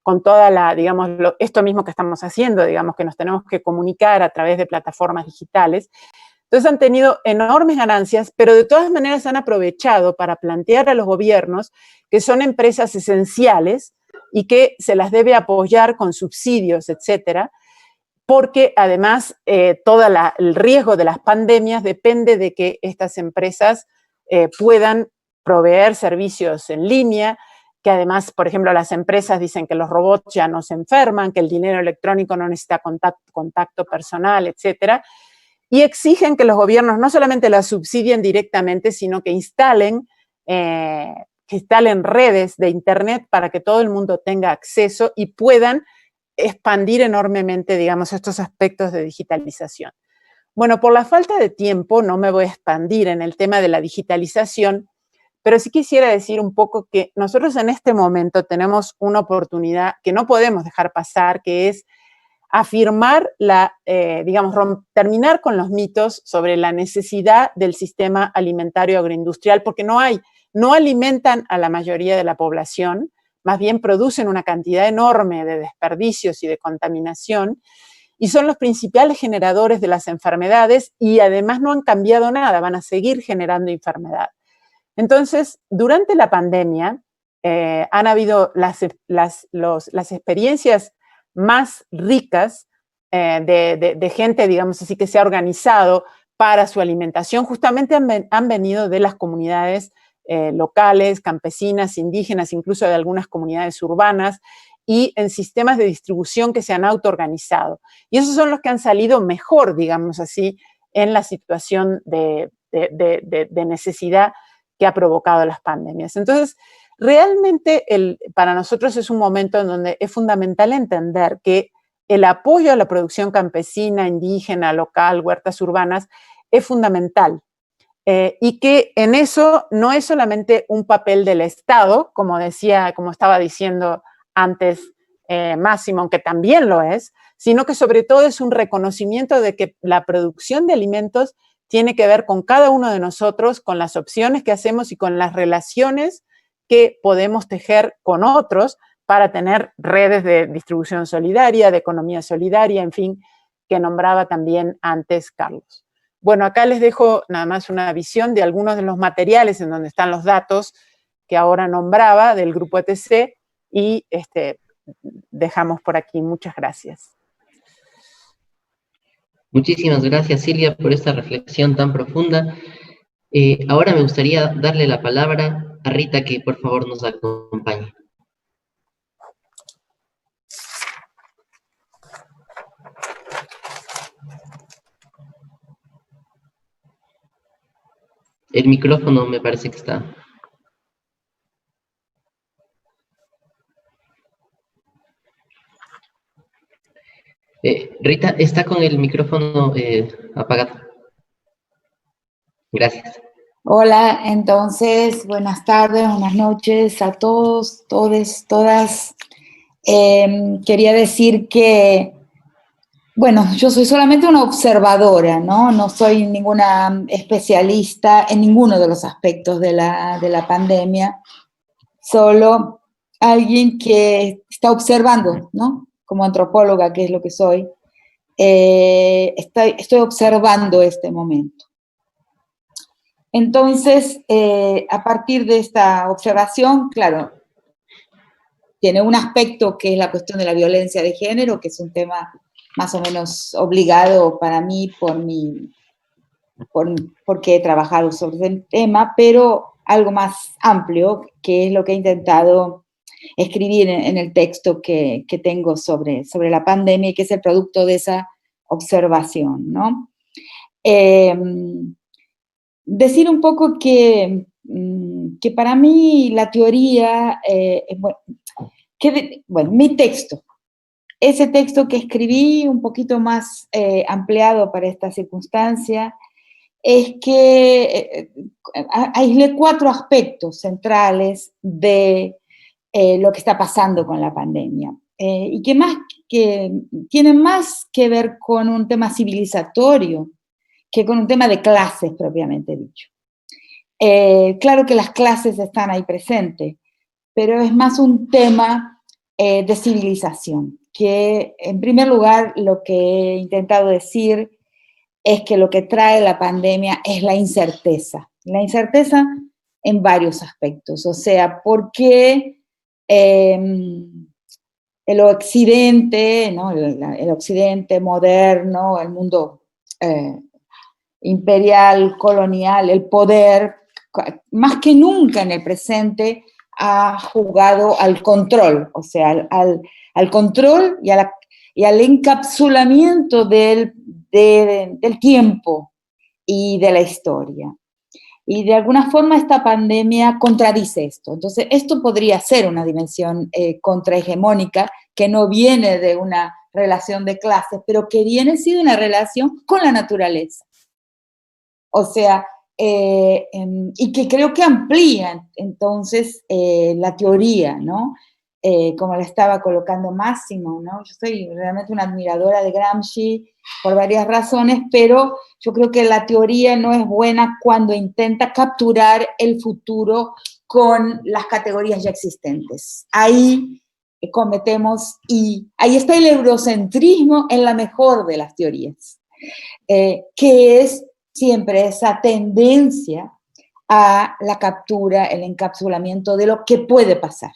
con toda digamos, esto mismo que estamos haciendo, digamos, que nos tenemos que comunicar a través de plataformas digitales. Entonces han tenido enormes ganancias, pero de todas maneras han aprovechado para plantear a los gobiernos que son empresas esenciales y que se las debe apoyar con subsidios, etcétera, porque además todo el riesgo de las pandemias depende de que estas empresas puedan proveer servicios en línea, que además, por ejemplo, las empresas dicen que los robots ya no se enferman, que el dinero electrónico no necesita contacto personal, etcétera, y exigen que los gobiernos no solamente las subsidien directamente, sino que instalen redes de Internet para que todo el mundo tenga acceso y puedan expandir enormemente, digamos, estos aspectos de digitalización. Bueno, por la falta de tiempo no me voy a expandir en el tema de la digitalización, pero sí quisiera decir un poco que nosotros en este momento tenemos una oportunidad que no podemos dejar pasar, que es afirmar terminar con los mitos sobre la necesidad del sistema alimentario agroindustrial, porque no alimentan a la mayoría de la población, más bien producen una cantidad enorme de desperdicios y de contaminación, y son los principales generadores de las enfermedades y además no han cambiado nada, van a seguir generando enfermedad. Entonces, durante la pandemia han habido las experiencias más ricas de gente, digamos así, que se ha organizado para su alimentación, justamente han venido de las comunidades locales, campesinas, indígenas, incluso de algunas comunidades urbanas, y en sistemas de distribución que se han autoorganizado. Y esos son los que han salido mejor, digamos así, en la situación de necesidad que ha provocado las pandemias. Entonces, realmente para nosotros es un momento en donde es fundamental entender que el apoyo a la producción campesina, indígena, local, huertas urbanas, es fundamental. Y que en eso no es solamente un papel del Estado, como estaba diciendo antes Máximo, aunque también lo es, sino que sobre todo es un reconocimiento de que la producción de alimentos tiene que ver con cada uno de nosotros, con las opciones que hacemos y con las relaciones que podemos tejer con otros para tener redes de distribución solidaria, de economía solidaria, en fin, que nombraba también antes Carlos. Bueno, acá les dejo nada más una visión de algunos de los materiales en donde están los datos que ahora nombraba del Grupo ETC y dejamos por aquí. Muchas gracias. Muchísimas gracias, Silvia, por esta reflexión tan profunda. Ahora me gustaría darle la palabra a Rita, que por favor nos acompañe. El micrófono me parece que está. Rita, está con el micrófono apagado. Gracias. Hola, entonces, buenas tardes, buenas noches a todos, todes, todas. Quería decir que, bueno, yo soy solamente una observadora, ¿no? No soy ninguna especialista en ninguno de los aspectos de la pandemia, solo alguien que está observando, ¿no? Como antropóloga, que es lo que soy, estoy observando este momento. Entonces, a partir de esta observación, claro, tiene un aspecto que es la cuestión de la violencia de género, que es un tema más o menos obligado para mí porque he trabajado sobre el tema, pero algo más amplio, que es lo que he intentado escribir en el texto que tengo sobre la pandemia y que es el producto de esa observación, ¿no? Decir un poco que para mí la teoría, mi texto, ese texto que escribí un poquito más ampliado para esta circunstancia, es que aislé 4 aspectos centrales de lo que está pasando con la pandemia, y que tienen más que ver con un tema civilizatorio que con un tema de clases propiamente dicho. Claro que las clases están ahí presentes, pero es más un tema de civilización, que en primer lugar lo que he intentado decir es que lo que trae la pandemia es la incerteza en varios aspectos, o sea, porque el occidente, ¿no? el occidente moderno, el mundo imperial, colonial, el poder, más que nunca en el presente, ha jugado al control, o sea, al control y al encapsulamiento del tiempo y de la historia. Y de alguna forma esta pandemia contradice esto. Entonces, esto podría ser una dimensión contrahegemónica que no viene de una relación de clases, pero que viene sí de una relación con la naturaleza. O sea, y que creo que amplía entonces la teoría, ¿no? Como la estaba colocando Máximo, ¿no? Yo soy realmente una admiradora de Gramsci por varias razones, pero yo creo que la teoría no es buena cuando intenta capturar el futuro con las categorías ya existentes. Ahí cometemos, y ahí está el eurocentrismo en la mejor de las teorías, que es siempre esa tendencia a la captura, el encapsulamiento de lo que puede pasar.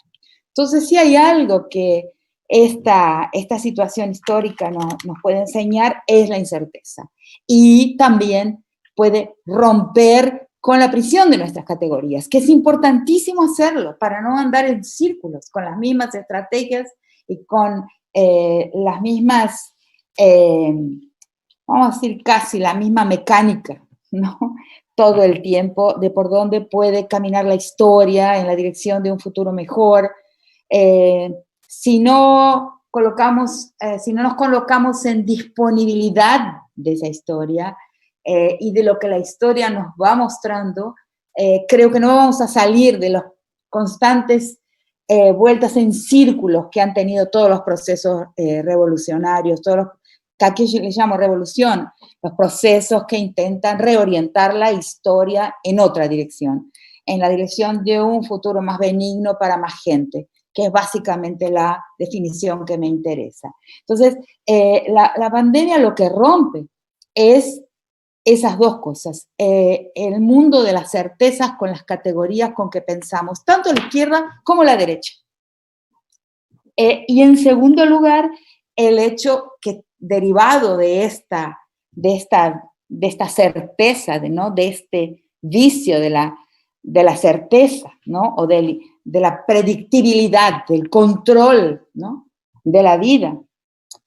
Entonces, si hay algo que esta situación histórica nos puede enseñar, es la incerteza. Y también puede romper con la prisión de nuestras categorías, que es importantísimo hacerlo para no andar en círculos con las mismas estrategias y con las mismas, vamos a decir casi la misma mecánica, ¿no? Todo el tiempo de por dónde puede caminar la historia en la dirección de un futuro mejor. Si no nos colocamos en disponibilidad de esa historia y de lo que la historia nos va mostrando, creo que no vamos a salir de los constantes vueltas en círculos que han tenido todos los procesos revolucionarios, todos los que aquí yo les llamo revolución, los procesos que intentan reorientar la historia en otra dirección, en la dirección de un futuro más benigno para más gente, que es básicamente la definición que me interesa. Entonces, la pandemia lo que rompe es esas dos cosas, el mundo de las certezas con las categorías con que pensamos, tanto la izquierda como la derecha. Y en segundo lugar, el hecho que derivado de esta certeza, ¿no? De este vicio de la certeza, ¿no? O de la predictibilidad, del control, ¿no? De la vida,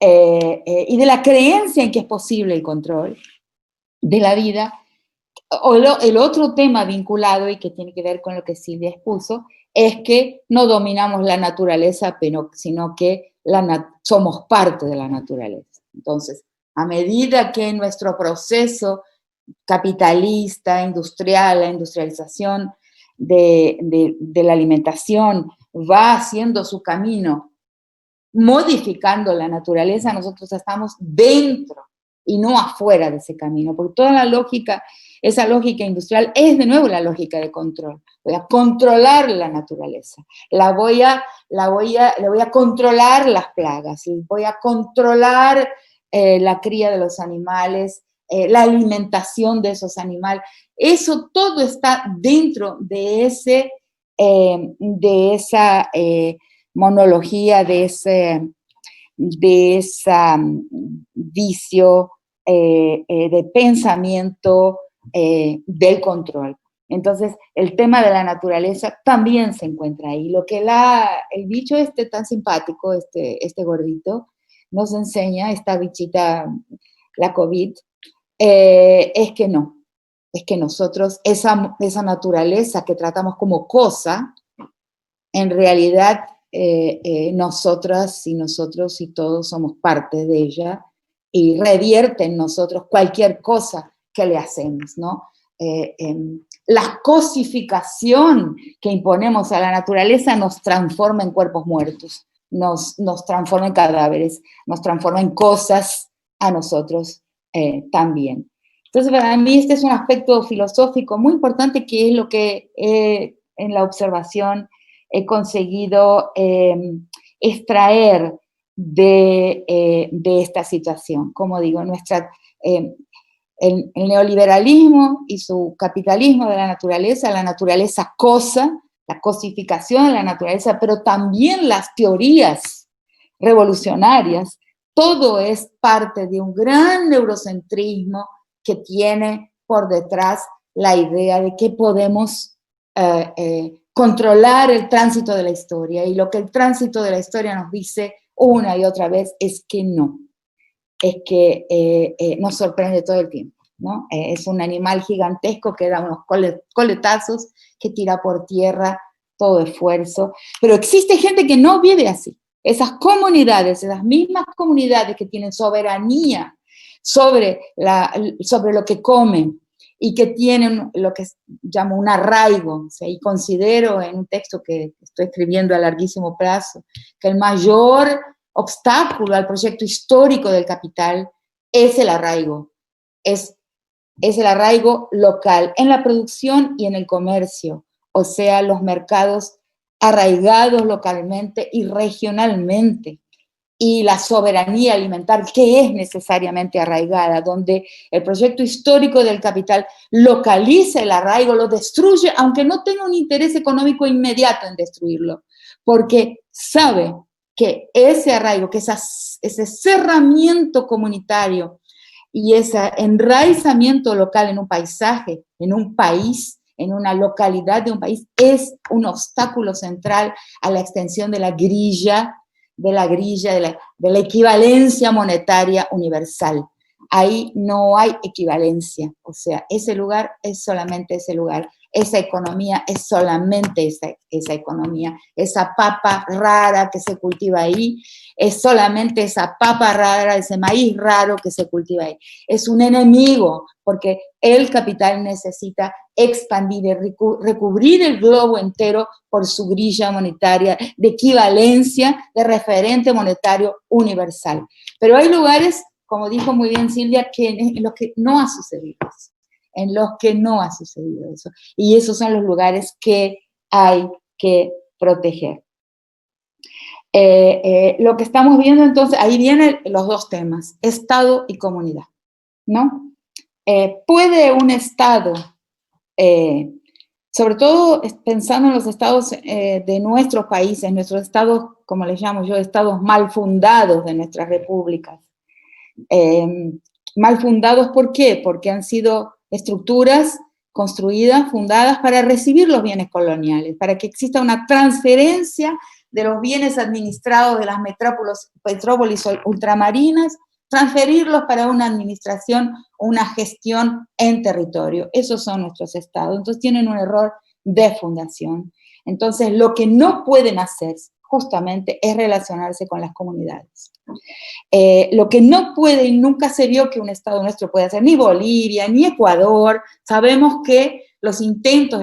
y de la creencia en que es posible el control de la vida. O el otro tema vinculado y que tiene que ver con lo que Silvia expuso, es que no dominamos la naturaleza, sino que somos parte de la naturaleza. Entonces, a medida que nuestro proceso capitalista, industrial, la industrialización de la alimentación va haciendo su camino, modificando la naturaleza, nosotros estamos dentro y no afuera de ese camino, porque toda esa lógica industrial es de nuevo la lógica de control. Voy a controlar la naturaleza, le voy a controlar las plagas, voy a controlar la cría de los animales, la alimentación de esos animales. Eso todo está dentro de esa monología, de ese vicio de pensamiento del control. Entonces, el tema de la naturaleza también se encuentra ahí. Lo que el bicho tan simpático, este gordito, nos enseña, esta bichita, la COVID, es que nosotros, esa naturaleza que tratamos como cosa, en realidad nosotras y nosotros y todos somos parte de ella y revierte en nosotros cualquier cosa que le hacemos, ¿no? La cosificación que imponemos a la naturaleza nos transforma en cuerpos muertos, nos transforma en cadáveres, nos transforma en cosas a nosotros también. Entonces, para mí este es un aspecto filosófico muy importante, que es lo que en la observación he conseguido extraer de esta situación. Como digo, el neoliberalismo y su capitalismo de la naturaleza cosa, la cosificación de la naturaleza, pero también las teorías revolucionarias, todo es parte de un gran neurocentrismo que tiene por detrás la idea de que podemos controlar el tránsito de la historia, y lo que el tránsito de la historia nos dice una y otra vez es que no, es que nos sorprende todo el tiempo, ¿no? Es un animal gigantesco que da unos coletazos, que tira por tierra todo esfuerzo, pero existe gente que no vive así. Esas comunidades, esas mismas comunidades que tienen soberanía sobre lo que comen, y que tienen lo que llamo un arraigo, o sea, y considero en un texto que estoy escribiendo a larguísimo plazo, que el mayor obstáculo al proyecto histórico del capital es el arraigo, es el arraigo local, en la producción y en el comercio, o sea, los mercados arraigados localmente y regionalmente, y la soberanía alimentaria, que es necesariamente arraigada, donde el proyecto histórico del capital localiza el arraigo, lo destruye, aunque no tenga un interés económico inmediato en destruirlo, porque sabe que ese arraigo, que ese cerramiento comunitario y ese enraizamiento local en un paisaje, en un país, en una localidad de un país, es un obstáculo central a la extensión de la grilla, de la equivalencia monetaria universal. Ahí no hay equivalencia, o sea, ese lugar es solamente ese lugar, esa economía es solamente esa economía, esa papa rara que se cultiva ahí, es solamente esa papa rara, ese maíz raro que se cultiva ahí. Es un enemigo, porque el capital necesita expandir y recubrir el globo entero por su grilla monetaria de equivalencia, de referente monetario universal. Pero hay lugares, como dijo muy bien Silvia, en los que no ha sucedido eso. En los que no ha sucedido eso. Y esos son los lugares que hay que proteger. Lo que estamos viendo entonces, ahí vienen los dos temas, Estado y comunidad, ¿no? ¿Puede un Estado, sobre todo pensando en los estados de nuestros países, nuestros estados, como les llamo yo, estados mal fundados de nuestras repúblicas? Mal fundados, ¿por qué? Porque han sido estructuras construidas, fundadas para recibir los bienes coloniales, para que exista una transferencia de los bienes administrados de las metrópolis ultramarinas, transferirlos para una administración, una gestión en territorio. Esos son nuestros estados. Entonces tienen un error de fundación. Entonces lo que no pueden hacer justamente es relacionarse con las comunidades. Lo que no puede y nunca se vio que un Estado nuestro puede hacer, ni Bolivia, ni Ecuador. Sabemos que los intentos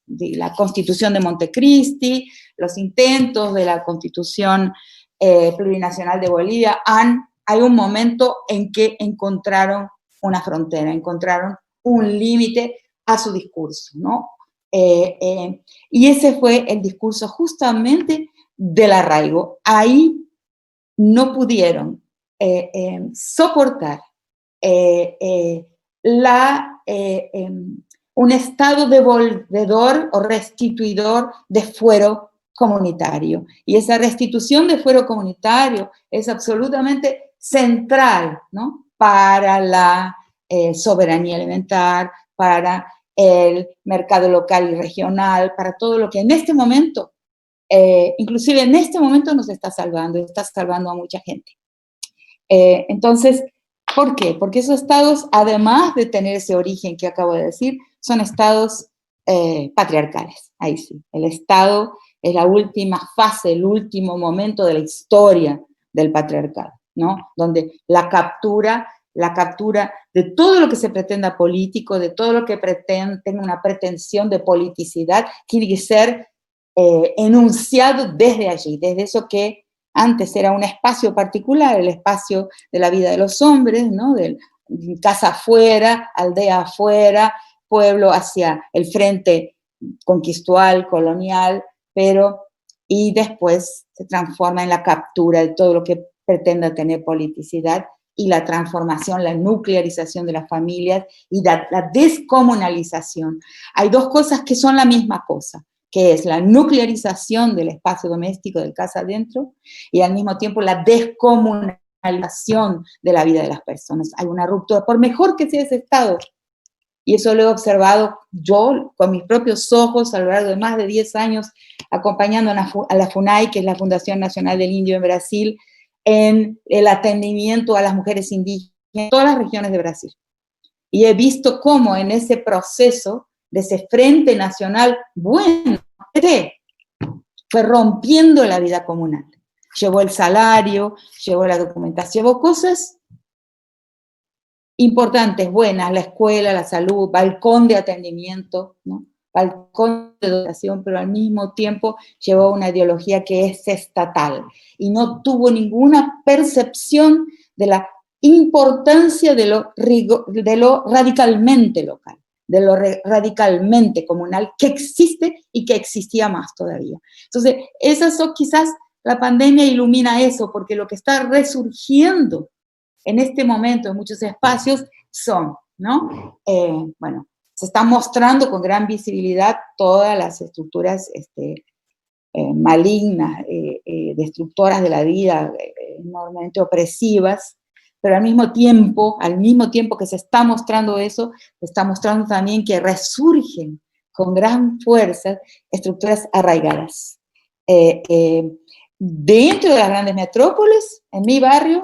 de la Constitución de Montecristi, los intentos de la Constitución Plurinacional de Bolivia, hay un momento en que encontraron una frontera, encontraron un límite a su discurso, ¿no? Y ese fue el discurso justamente del arraigo. Ahí no pudieron soportar un Estado devolvedor o restituidor de fuero comunitario. Y esa restitución de fuero comunitario es absolutamente central, ¿no? Para la soberanía alimentar, para el mercado local y regional, para todo lo que en este momento, inclusive en este momento nos está salvando a mucha gente. Entonces, ¿por qué? Porque esos estados, además de tener ese origen que acabo de decir, son estados patriarcales. Ahí sí, el Estado es la última fase, el último momento de la historia del patriarcado, ¿no? Donde la captura de todo lo que se pretenda político, de todo lo que tenga una pretensión de politicidad, tiene que ser enunciado desde allí, desde eso que antes era un espacio particular, el espacio de la vida de los hombres, ¿no? De casa afuera, aldea afuera, pueblo hacia el frente conquistual, colonial, y después se transforma en la captura de todo lo que pretenda tener politicidad y la transformación, la nuclearización de las familias y la descomunalización. Hay dos cosas que son la misma cosa, que es la nuclearización del espacio doméstico, del casa adentro, y al mismo tiempo la descomunalización de la vida de las personas. Hay una ruptura, por mejor que sea ese Estado, y eso lo he observado yo con mis propios ojos a lo largo de más de 10 años, acompañando a la FUNAI, que es la Fundación Nacional del Indio en Brasil, en el atendimiento a las mujeres indígenas en todas las regiones de Brasil. Y he visto cómo en ese proceso de ese frente nacional, bueno, fue rompiendo la vida comunal. Llevó el salario, llevó la documentación, llevó cosas importantes, buenas, la escuela, la salud, balcón de atendimiento, ¿no? Balcón de educación, pero al mismo tiempo llevó una ideología que es estatal y no tuvo ninguna percepción de la importancia de lo radicalmente local, de lo radicalmente comunal que existe y que existía más todavía. Entonces, esas son quizás, la pandemia ilumina eso, porque lo que está resurgiendo en este momento en muchos espacios son, ¿no? Bueno, se están mostrando con gran visibilidad todas las estructuras malignas, destructoras de la vida, enormemente opresivas, pero al mismo tiempo que se está mostrando eso, se está mostrando también que resurgen con gran fuerza estructuras arraigadas. Dentro de las grandes metrópolis, en mi barrio,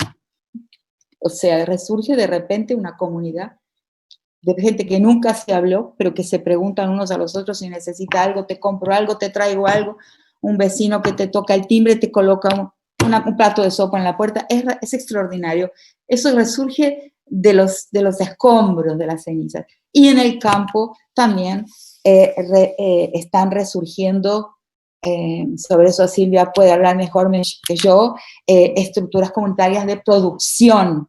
o sea, resurge de repente una comunidad de gente que nunca se habló, pero que se preguntan unos a los otros si necesita algo, te compro algo, te traigo algo, un vecino que te toca el timbre, te coloca un plato de sopa en la puerta, es extraordinario. Eso resurge de los escombros, de las cenizas. Y en el campo también están resurgiendo, sobre eso Silvia puede hablar mejor que yo, estructuras comunitarias de producción,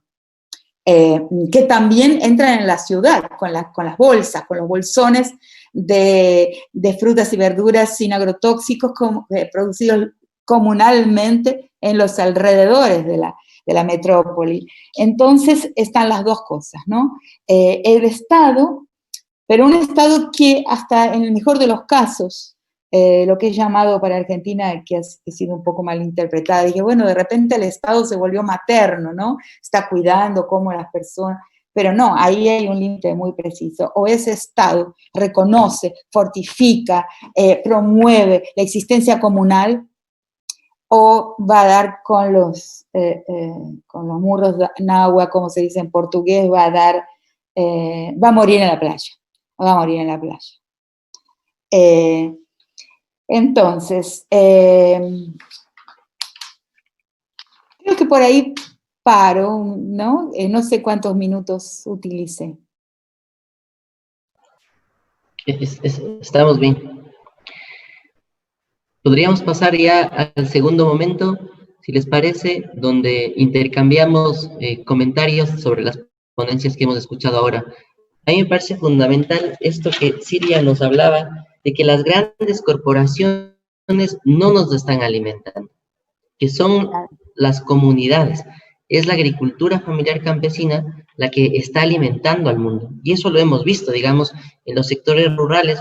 que también entran en la ciudad, con las bolsas, con los bolsones de frutas y verduras sin agrotóxicos producidos comunalmente en los alrededores de la metrópoli. Entonces están las dos cosas, ¿no? El Estado, pero un Estado que hasta en el mejor de los casos, lo que he llamado para Argentina, que ha sido un poco mal interpretada, dije, bueno, de repente el Estado se volvió materno, ¿no? Está cuidando cómo las personas, pero no, ahí hay un límite muy preciso. O ese Estado reconoce, fortifica, promueve la existencia comunal, o va a dar con los murros nahua, como se dice en portugués, va a morir en la playa, va a morir en la playa. Entonces, creo que por ahí paro, ¿no? No sé cuántos minutos utilicé. Estamos bien. Podríamos pasar ya al segundo momento, si les parece, donde intercambiamos comentarios sobre las ponencias que hemos escuchado ahora. A mí me parece fundamental esto que Silvia nos hablaba, de que las grandes corporaciones no nos están alimentando, que son las comunidades. Es la agricultura familiar campesina la que está alimentando al mundo. Y eso lo hemos visto, digamos, en los sectores rurales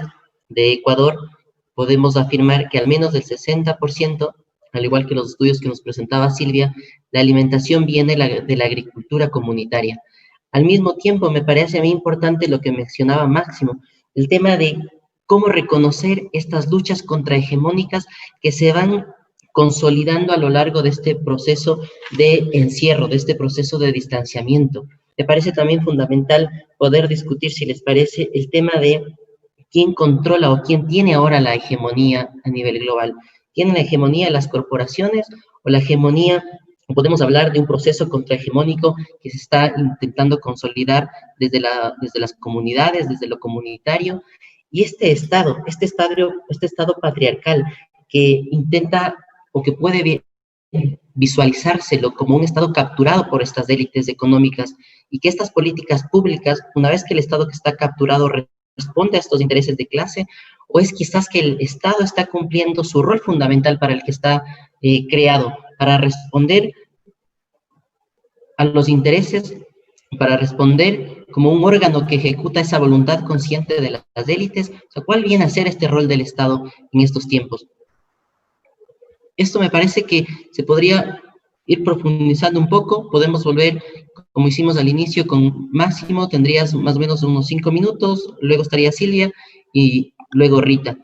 de Ecuador. Podemos afirmar que al menos del 60%, al igual que los estudios que nos presentaba Silvia, la alimentación viene de la agricultura comunitaria. Al mismo tiempo, me parece a mí importante lo que mencionaba Máximo, el tema de cómo reconocer estas luchas contrahegemónicas que se van consolidando a lo largo de este proceso de encierro, de este proceso de distanciamiento. Me parece también fundamental poder discutir, si les parece, el tema de quién controla o quién tiene ahora la hegemonía a nivel global. ¿Tiene la hegemonía las corporaciones o la hegemonía, podemos hablar de un proceso contrahegemónico que se está intentando consolidar desde las comunidades, desde lo comunitario? Y este estado patriarcal que intenta o que puede visualizárselo como un estado capturado por estas élites económicas, y que estas políticas públicas, una vez que el estado que está capturado responde a estos intereses de clase, o es quizás que el Estado está cumpliendo su rol fundamental para el que está creado, para responder a los intereses, para responder como un órgano que ejecuta esa voluntad consciente de las élites. O sea, ¿cuál viene a ser este rol del Estado en estos tiempos? Esto me parece que se podría ir profundizando un poco. Podemos volver, como hicimos al inicio, con Máximo. Tendrías más o menos unos 5 minutos, luego estaría Silvia y luego Rita.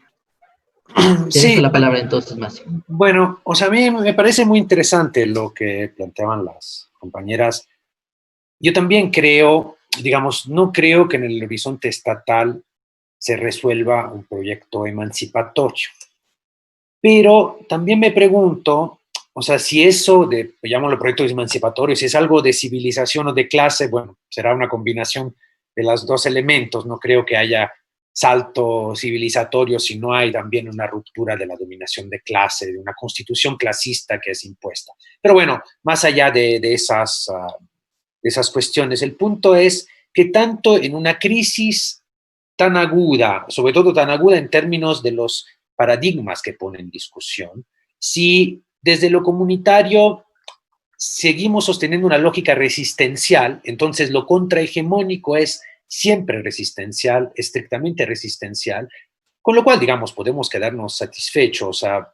Te dejo la palabra entonces, Máximo. Bueno, o sea, a mí me parece muy interesante lo que planteaban las compañeras. Yo también creo, digamos, no creo que en el horizonte estatal se resuelva un proyecto emancipatorio. Pero también me pregunto, o sea, si eso de, llamémoslo proyectos emancipatorios, si es algo de civilización o de clase, bueno, será una combinación de los dos elementos. No creo que haya salto civilizatorio si no hay también una ruptura de la dominación de clase, de una constitución clasista que es impuesta. Pero bueno, más allá de esas cuestiones, el punto es que tanto en una crisis tan aguda, sobre todo tan aguda en términos de los paradigmas que pone en discusión, si desde lo comunitario seguimos sosteniendo una lógica resistencial, entonces lo contrahegemónico es siempre resistencial, estrictamente resistencial, con lo cual, digamos, podemos quedarnos satisfechos. O sea,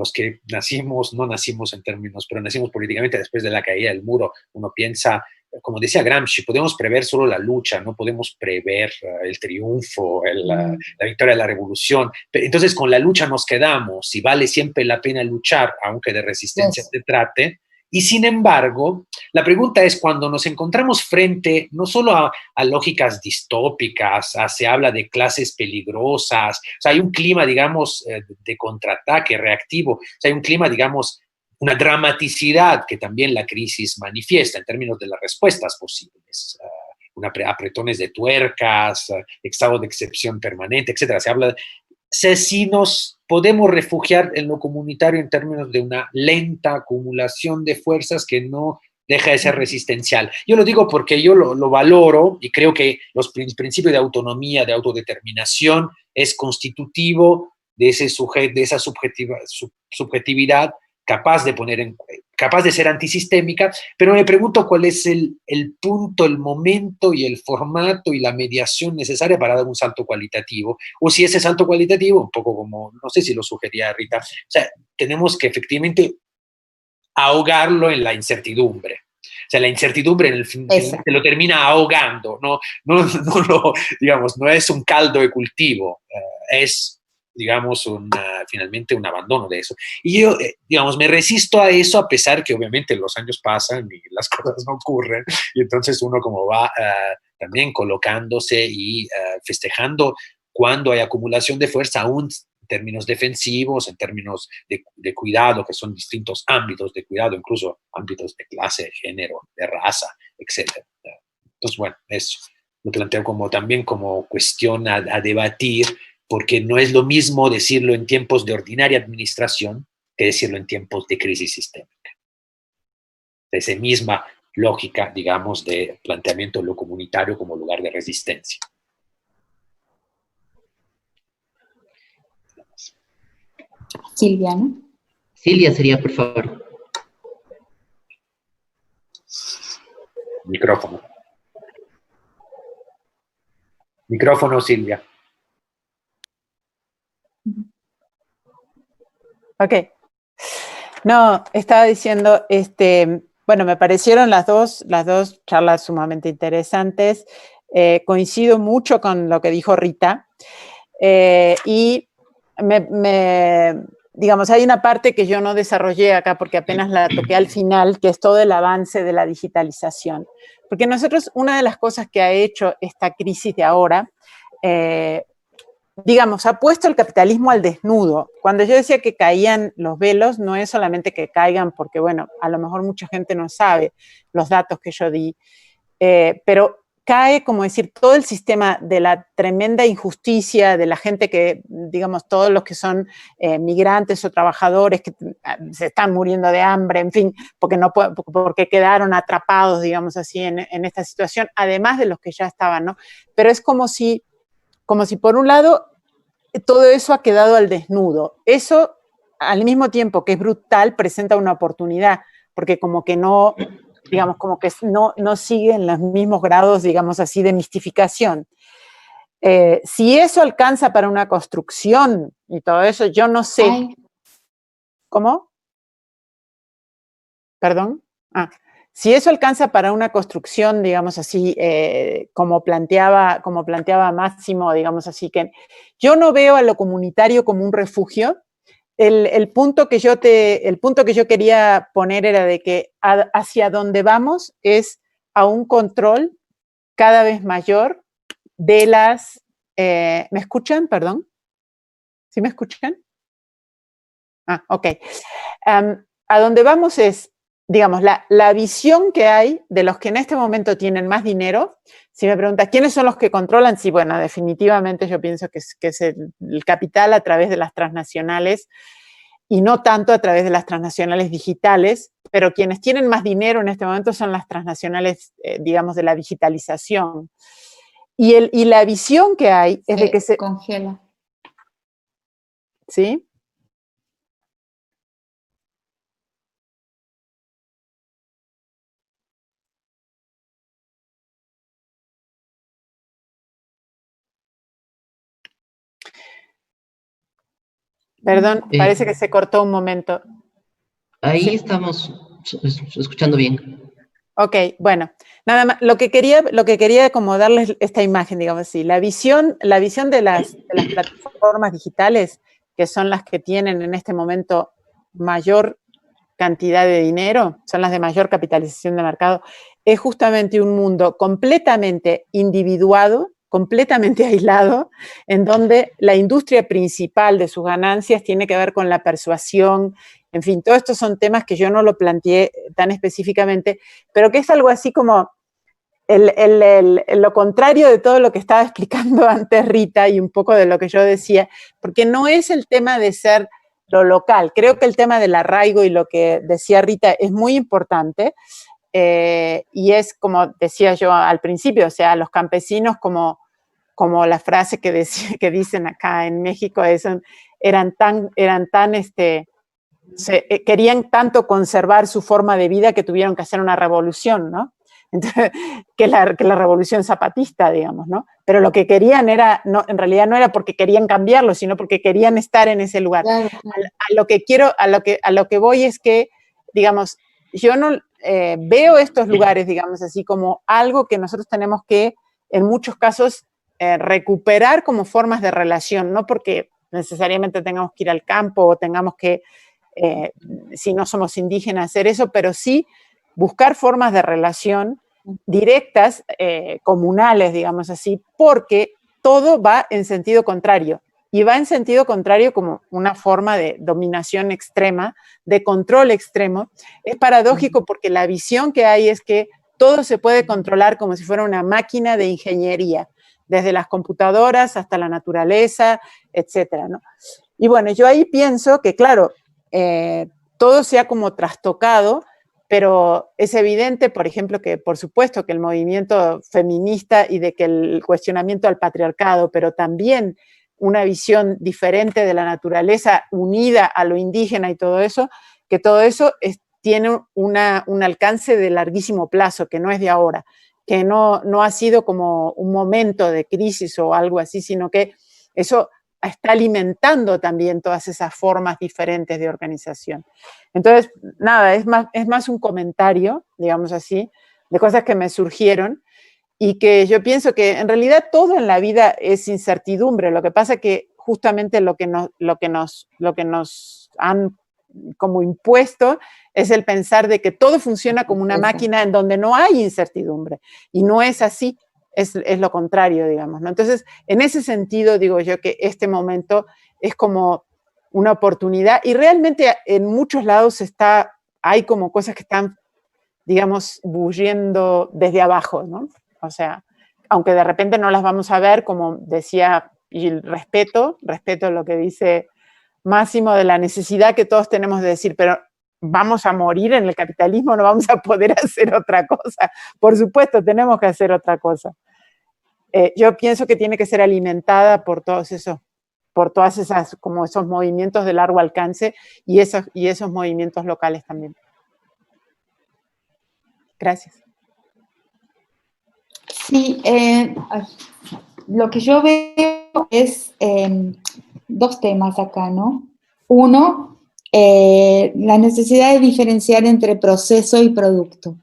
los que nacimos, no nacimos en términos, pero nacimos políticamente después de la caída del muro, uno piensa, como decía Gramsci, podemos prever solo la lucha, no podemos prever el triunfo, la victoria de la revolución. Entonces, con la lucha nos quedamos y vale siempre la pena luchar, aunque de resistencia se trate. Y sin embargo, la pregunta es cuando nos encontramos frente no solo a lógicas distópicas, se habla de clases peligrosas, o sea, hay un clima, digamos, de contraataque reactivo, o sea, hay un clima, digamos, una dramaticidad que también la crisis manifiesta en términos de las respuestas posibles. Apretones de tuercas, estado de excepción permanente, etcétera. Se habla, si nos podemos refugiar en lo comunitario en términos de una lenta acumulación de fuerzas que no deja de ser resistencial. Yo lo digo porque yo lo valoro y creo que el principio de autonomía, de autodeterminación, es constitutivo de esa subjetividad capaz de ser antisistémica, pero me pregunto cuál es el punto, el momento y el formato y la mediación necesaria para dar un salto cualitativo, o si ese salto cualitativo, un poco como, no sé si lo sugería Rita, o sea, tenemos que efectivamente ahogarlo en la incertidumbre. O sea, la incertidumbre en el fin se lo termina ahogando, digamos, no es un caldo de cultivo, es digamos, finalmente un abandono de eso. Y yo, digamos, me resisto a eso a pesar que obviamente los años pasan y las cosas no ocurren, y entonces uno como va también colocándose y festejando cuando hay acumulación de fuerza, aún en términos defensivos, en términos de cuidado, que son distintos ámbitos de cuidado, incluso ámbitos de clase, de género, de raza, etc. Entonces, bueno, eso lo planteo también como cuestión a debatir, porque no es lo mismo decirlo en tiempos de ordinaria administración que decirlo en tiempos de crisis sistémica. Esa misma lógica, digamos, de planteamiento de lo comunitario como lugar de resistencia. Silvia, ¿no? Silvia sería, por favor. Micrófono. Micrófono, Silvia. Ok. No, estaba diciendo, bueno, me parecieron las dos charlas sumamente interesantes. Coincido mucho con lo que dijo Rita. Y digamos, hay una parte que yo no desarrollé acá porque apenas la toqué al final, que es todo el avance de la digitalización. Porque nosotros, una de las cosas que ha hecho esta crisis de ahora, digamos, ha puesto el capitalismo al desnudo. Cuando yo decía que caían los velos, no es solamente que caigan porque, bueno, a lo mejor mucha gente no sabe los datos que yo di, pero cae, como decir, todo el sistema de la tremenda injusticia de la gente que, digamos, todos los que son migrantes o trabajadores que se están muriendo de hambre, en fin, porque quedaron atrapados, digamos así, en esta situación, además de los que ya estaban, ¿no? Pero es como si por un lado todo eso ha quedado al desnudo. Eso, al mismo tiempo que es brutal, presenta una oportunidad, porque como que no, digamos, como que no siguen los mismos grados, digamos así, de mistificación. Si eso alcanza para una construcción y todo eso, yo no sé. Ay. ¿Cómo? ¿Perdón? Si eso alcanza para una construcción, digamos así, como planteaba Máximo, digamos así, que yo no veo a lo comunitario como un refugio. El punto que yo quería poner era de que hacia donde vamos es a un control cada vez mayor de las... ¿me escuchan? Perdón. ¿Sí me escuchan? Ok. A donde vamos es, digamos, la visión que hay de los que en este momento tienen más dinero. Si me preguntas, ¿quiénes son los que controlan? Sí, bueno, definitivamente yo pienso que es el capital a través de las transnacionales y no tanto a través de las transnacionales digitales, pero quienes tienen más dinero en este momento son las transnacionales, digamos, de la digitalización. Y la visión que hay es de que se... Congela. ¿Sí? Perdón, parece que se cortó un momento. Ahí Sí. estamos escuchando bien. Ok, bueno, nada más, lo que quería como darles esta imagen, digamos así, la visión de las plataformas digitales, que son las que tienen en este momento mayor cantidad de dinero, son las de mayor capitalización de mercado, es justamente un mundo completamente individuado, completamente aislado, en donde la industria principal de sus ganancias tiene que ver con la persuasión. En fin, todos estos son temas que yo no lo planteé tan específicamente, pero que es algo así como lo contrario de todo lo que estaba explicando antes Rita y un poco de lo que yo decía, porque no es el tema de ser lo local. Creo que el tema del arraigo y lo que decía Rita es muy importante, y es como decía yo al principio, o sea, los campesinos como la frase que dicen acá en México, querían tanto conservar su forma de vida que tuvieron que hacer una revolución, ¿no? Entonces, que la revolución zapatista, digamos, ¿no? Pero lo que querían era, no, en realidad no era porque querían cambiarlo, sino porque querían estar en ese lugar. Claro. A lo que voy es que, digamos, yo no veo estos lugares, digamos así, como algo que nosotros tenemos que, en muchos casos, recuperar como formas de relación, no porque necesariamente tengamos que ir al campo o tengamos que, si no somos indígenas, hacer eso, pero sí buscar formas de relación directas, comunales, digamos así, porque todo va en sentido contrario. Y va en sentido contrario como una forma de dominación extrema, de control extremo. Es paradójico porque la visión que hay es que todo se puede controlar como si fuera una máquina de ingeniería, desde las computadoras hasta la naturaleza, etcétera, ¿no? Y bueno, yo ahí pienso que, claro, todo se ha como trastocado, pero es evidente, por ejemplo, que por supuesto que el movimiento feminista y de que el cuestionamiento al patriarcado, pero también una visión diferente de la naturaleza unida a lo indígena y todo eso, que todo eso tiene un alcance de larguísimo plazo, que no es de ahora, que no ha sido como un momento de crisis o algo así, sino que eso está alimentando también todas esas formas diferentes de organización. Entonces, nada, es más un comentario, digamos así, de cosas que me surgieron y que yo pienso que en realidad todo en la vida es incertidumbre. Lo que pasa es que justamente lo que nos han como impuesto es el pensar de que todo funciona como una máquina en donde no hay incertidumbre. Y no es así. Es lo contrario, digamos, ¿no? Entonces, en ese sentido, digo yo que este momento es como una oportunidad y realmente en muchos lados hay como cosas que están, digamos, bulliendo desde abajo, ¿no? O sea, aunque de repente no las vamos a ver, como decía, y respeto lo que dice Máximo de la necesidad que todos tenemos de decir, pero vamos a morir en el capitalismo, no vamos a poder hacer otra cosa. Por supuesto, tenemos que hacer otra cosa. Yo pienso que tiene que ser alimentada por todas esas, como esos movimientos de largo alcance y esos movimientos locales también. Gracias. Sí, lo que yo veo es dos temas acá, ¿no? Uno, la necesidad de diferenciar entre proceso y producto.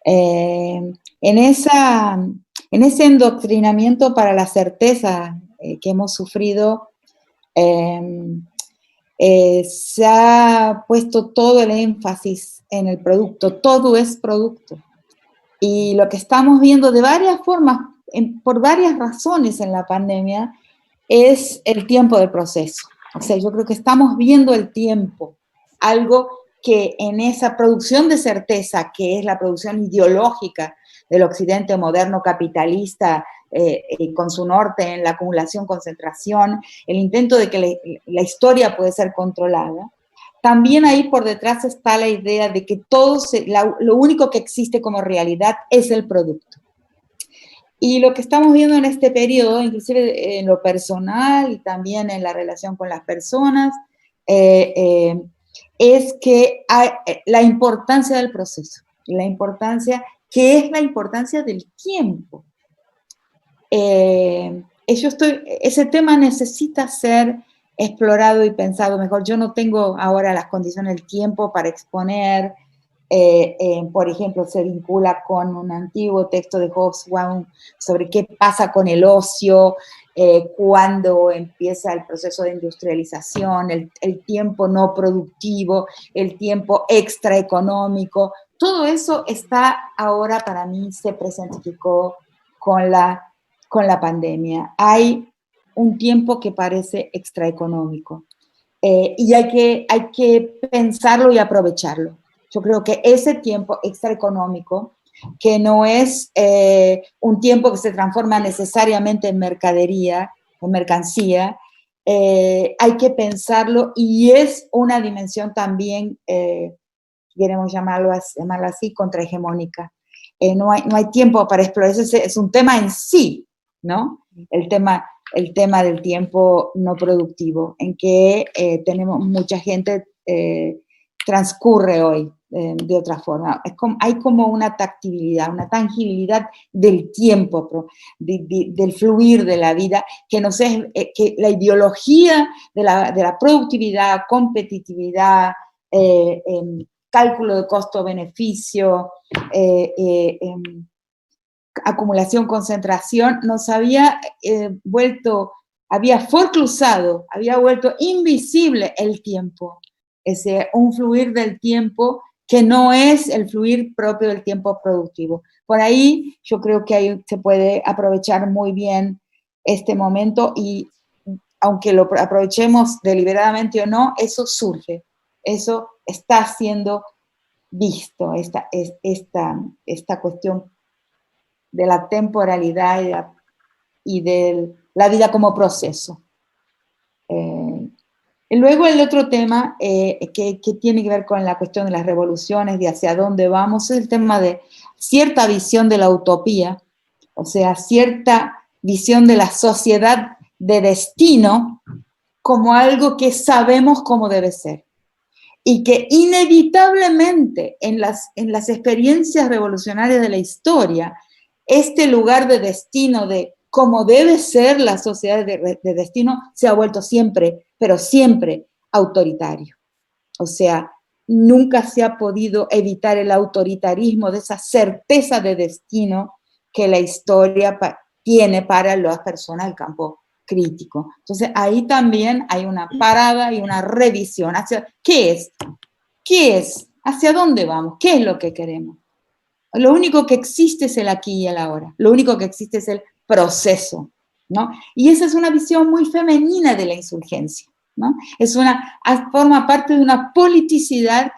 En ese endoctrinamiento para la certeza que hemos sufrido, se ha puesto todo el énfasis en el producto, todo es producto. Y lo que estamos viendo de varias formas, por varias razones en la pandemia, es el tiempo del proceso. O sea, yo creo que estamos viendo el tiempo, algo que en esa producción de certeza, que es la producción ideológica del occidente moderno capitalista, con su norte en la acumulación, concentración, el intento de que la historia puede ser controlada, también ahí por detrás está la idea de que lo único que existe como realidad es el producto. Y lo que estamos viendo en este periodo, inclusive en lo personal y también en la relación con las personas, es que hay la importancia del proceso, que es la importancia del tiempo. Ese tema necesita ser explorado y pensado mejor. Yo no tengo ahora las condiciones del tiempo para exponer, por ejemplo, se vincula con un antiguo texto de Hobsbawm sobre qué pasa con el ocio, cuando empieza el proceso de industrialización, el tiempo no productivo, el tiempo extraeconómico. Todo eso está ahora, para mí, se presentificó con la pandemia. Hay un tiempo que parece extraeconómico y hay que pensarlo y aprovecharlo. Yo creo que ese tiempo extraeconómico, que no es un tiempo que se transforma necesariamente en mercadería, en mercancía, hay que pensarlo y es una dimensión también, queremos llamarlo así, contrahegemónica. No hay tiempo para explorar, ese es un tema en sí, ¿no? El tema del tiempo no productivo, en que tenemos mucha gente transcurre hoy de otra forma. Hay como una tactibilidad, una tangibilidad del tiempo, del fluir de la vida, que no sé, que la ideología de la productividad, competitividad, cálculo de costo-beneficio, acumulación, concentración, nos había había forcluzado, había vuelto invisible el tiempo. Un fluir del tiempo que no es el fluir propio del tiempo productivo. Por ahí yo creo que ahí se puede aprovechar muy bien este momento y aunque lo aprovechemos deliberadamente o no, eso surge, eso está siendo visto, esta cuestión de la temporalidad y de la vida como proceso. Y luego el otro tema que tiene que ver con la cuestión de las revoluciones, de hacia dónde vamos, es el tema de cierta visión de la utopía, o sea, cierta visión de la sociedad de destino como algo que sabemos cómo debe ser. Y que inevitablemente en las experiencias revolucionarias de la historia, este lugar de destino, de cómo debe ser la sociedad de destino, se ha vuelto siempre, pero siempre autoritario. O sea, nunca se ha podido evitar el autoritarismo de esa certeza de destino que la historia tiene para las personas del campo crítico. Entonces, ahí también hay una parada y una revisión hacia ¿qué es? ¿Qué es? ¿Hacia dónde vamos? ¿Qué es lo que queremos? Lo único que existe es el aquí y el ahora. Lo único que existe es el proceso, ¿no? Y esa es una visión muy femenina de la insurgencia, ¿no? Forma parte de una politicidad,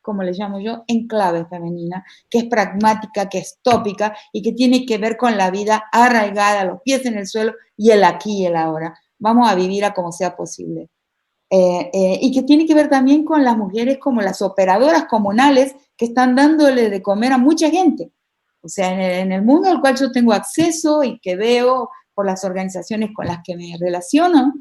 como le llamo yo, en clave femenina, que es pragmática, que es tópica y que tiene que ver con la vida arraigada, los pies en el suelo y el aquí y el ahora. Vamos a vivir a como sea posible. Y que tiene que ver también con las mujeres como las operadoras comunales que están dándole de comer a mucha gente. O sea, en el mundo al cual yo tengo acceso y que veo por las organizaciones con las que me relaciono,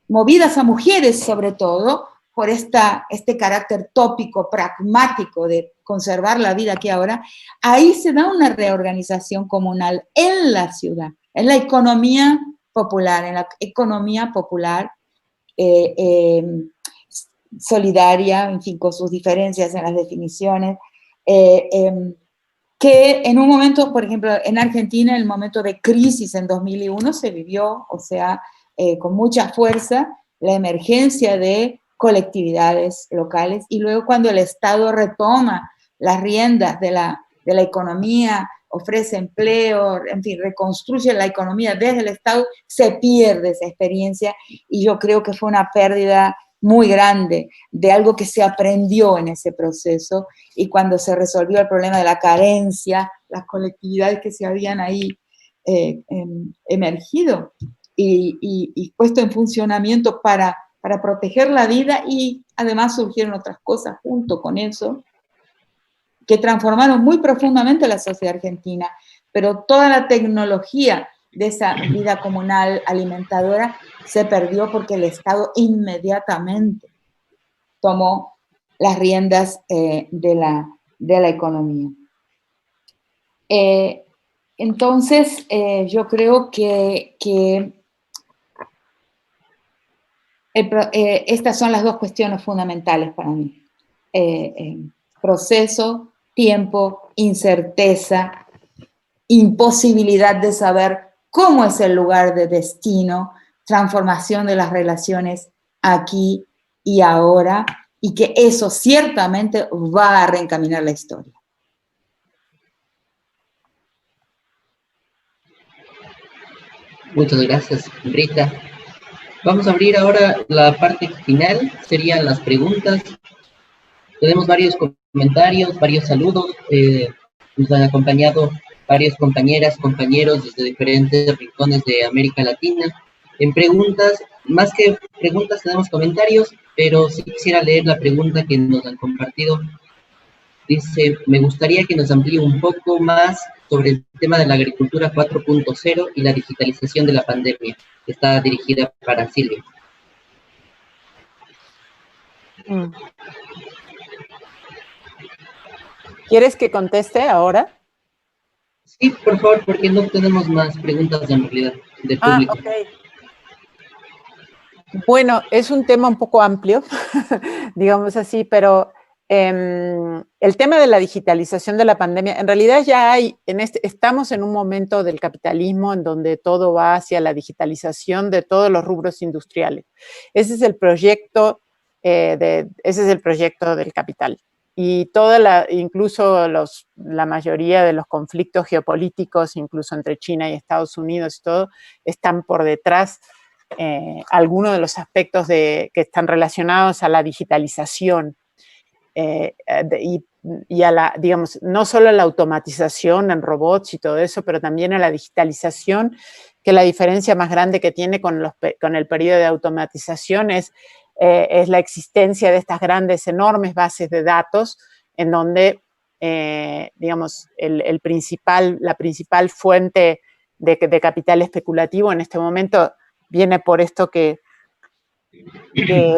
movidas a mujeres sobre todo, por este carácter tópico, pragmático de conservar la vida aquí ahora, ahí se da una reorganización comunal en la ciudad, en la economía popular, solidaria, en fin, con sus diferencias en las definiciones, que en un momento, por ejemplo, en Argentina, en el momento de crisis en 2001 se vivió, o sea, con mucha fuerza, la emergencia de colectividades locales, y luego cuando el Estado retoma las riendas de la economía, ofrece empleo, en fin, reconstruye la economía desde el Estado, se pierde esa experiencia, y yo creo que fue una pérdida muy grande de algo que se aprendió en ese proceso, y cuando se resolvió el problema de la carencia, las colectividades que se habían ahí emergido y puesto en funcionamiento para proteger la vida, y además surgieron otras cosas junto con eso, que transformaron muy profundamente la sociedad argentina, pero toda la tecnología de esa vida comunal alimentadora se perdió porque el Estado inmediatamente tomó las riendas de la economía. Entonces, yo creo que estas son las dos cuestiones fundamentales para mí. Proceso, tiempo, incerteza, imposibilidad de saber cómo es el lugar de destino, transformación de las relaciones aquí y ahora, y que eso ciertamente va a reencaminar la historia. Muchas gracias, Rita. Vamos a abrir ahora la parte final, serían las preguntas. Tenemos varios comentarios, varios saludos. Nos han acompañado varias compañeras, compañeros desde diferentes rincones de América Latina. En preguntas, más que preguntas, tenemos comentarios, pero sí quisiera leer la pregunta que nos han compartido. Dice, me gustaría que nos amplíe un poco más sobre el tema de la agricultura 4.0 y la digitalización de la pandemia. Está dirigida para Silvia. ¿Quieres que conteste ahora? Sí, por favor, porque no tenemos más preguntas en realidad del público. Ok. Bueno, es un tema un poco amplio, digamos así, pero el tema de la digitalización de la pandemia, en realidad ya hay, estamos en un momento del capitalismo en donde todo va hacia la digitalización de todos los rubros industriales. Ese es el proyecto, del capital. Y incluso la mayoría de los conflictos geopolíticos, incluso entre China y Estados Unidos y todo, están por detrás algunos de los aspectos que están relacionados a la digitalización y a la, digamos, no solo a la automatización en robots y todo eso, pero también a la digitalización, que la diferencia más grande que tiene con el periodo de automatización es la existencia de estas grandes, enormes bases de datos en donde, digamos, la principal fuente de capital especulativo en este momento viene por esto que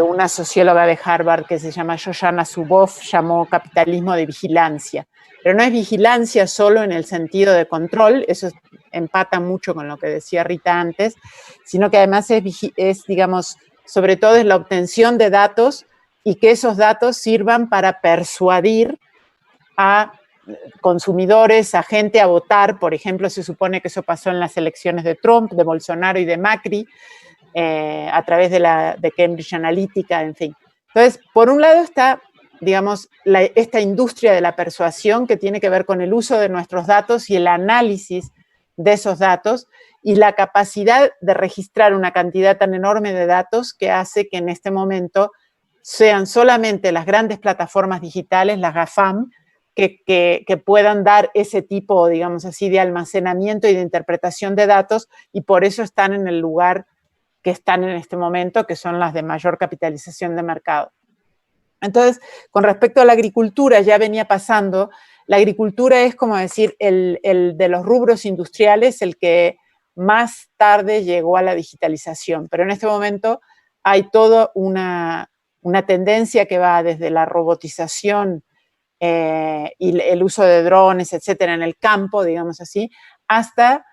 una socióloga de Harvard que se llama Shoshana Zuboff llamó capitalismo de vigilancia. Pero no es vigilancia solo en el sentido de control, eso empata mucho con lo que decía Rita antes, sino que además es, digamos, sobre todo es la obtención de datos y que esos datos sirvan para persuadir a consumidores, a gente a votar. Por ejemplo, se supone que eso pasó en las elecciones de Trump, de Bolsonaro y de Macri, a través de Cambridge Analytica, en fin. Entonces, por un lado está, digamos, esta industria de la persuasión que tiene que ver con el uso de nuestros datos y el análisis de esos datos y la capacidad de registrar una cantidad tan enorme de datos que hace que en este momento sean solamente las grandes plataformas digitales, las GAFAM, que puedan dar ese tipo, digamos así, de almacenamiento y de interpretación de datos, y por eso están en el lugar que están en este momento, que son las de mayor capitalización de mercado. Entonces, con respecto a la agricultura, ya venía pasando, la agricultura es, como decir, el de los rubros industriales, el que más tarde llegó a la digitalización, pero en este momento hay toda una tendencia que va desde la robotización y el uso de drones, etcétera, en el campo, digamos así, hasta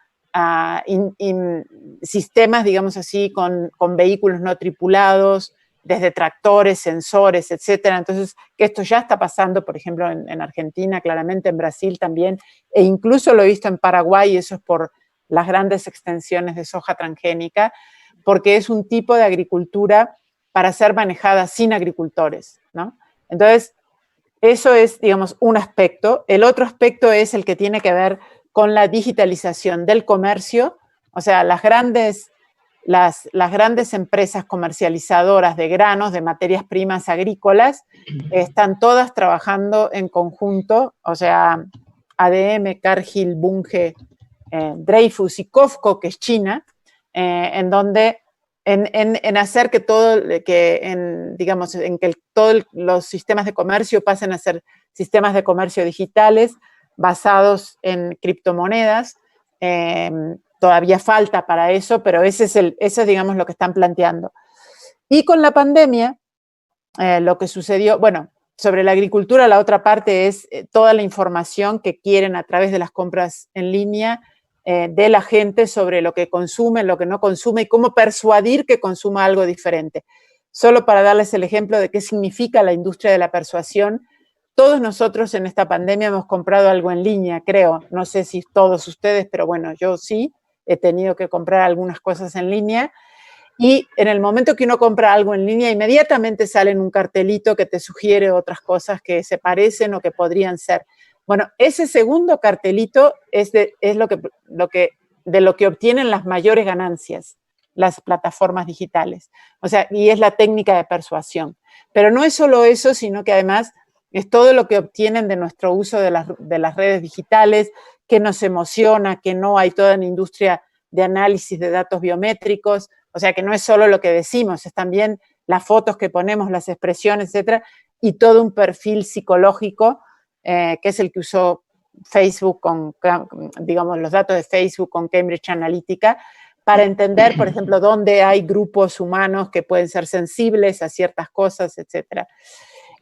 sistemas, digamos así, con vehículos no tripulados, desde tractores, sensores, etcétera. Entonces, que esto ya está pasando, por ejemplo, en Argentina, claramente en Brasil también, e incluso lo he visto en Paraguay, y eso es por las grandes extensiones de soja transgénica, porque es un tipo de agricultura para ser manejada sin agricultores, ¿no? Entonces, eso es, digamos, un aspecto. El otro aspecto es el que tiene que ver con la digitalización del comercio, o sea, las grandes empresas comercializadoras de granos, de materias primas agrícolas, están todas trabajando en conjunto, o sea, ADM, Cargill, Bunge, Dreyfus y COFCO, que es China, en donde en hacer que todos los sistemas de comercio pasen a ser sistemas de comercio digitales basados en criptomonedas. Todavía falta para eso, pero eso es, digamos, lo que están planteando. Y con la pandemia, lo que sucedió, bueno, sobre la agricultura, la otra parte es toda la información que quieren a través de las compras en línea de la gente sobre lo que consume, lo que no consume y cómo persuadir que consuma algo diferente. solo para darles el ejemplo de qué significa la industria de la persuasión, todos nosotros en esta pandemia hemos comprado algo en línea, creo. No sé si todos ustedes, pero bueno, yo sí he tenido que comprar algunas cosas en línea. Y en el momento que uno compra algo en línea, inmediatamente sale un cartelito que te sugiere otras cosas que se parecen o que podrían ser. Bueno, ese segundo cartelito es de lo que obtienen las mayores ganancias las plataformas digitales. O sea, y es la técnica de persuasión. Pero no es solo eso, sino que además es todo lo que obtienen de nuestro uso de las redes digitales, que nos emociona, que no hay toda una industria de análisis de datos biométricos, o sea que no es solo lo que decimos, es también las fotos que ponemos, las expresiones, etcétera, y todo un perfil psicológico que es el que usó Facebook digamos, los datos de Facebook con Cambridge Analytica, para entender, por ejemplo, dónde hay grupos humanos que pueden ser sensibles a ciertas cosas, etcétera.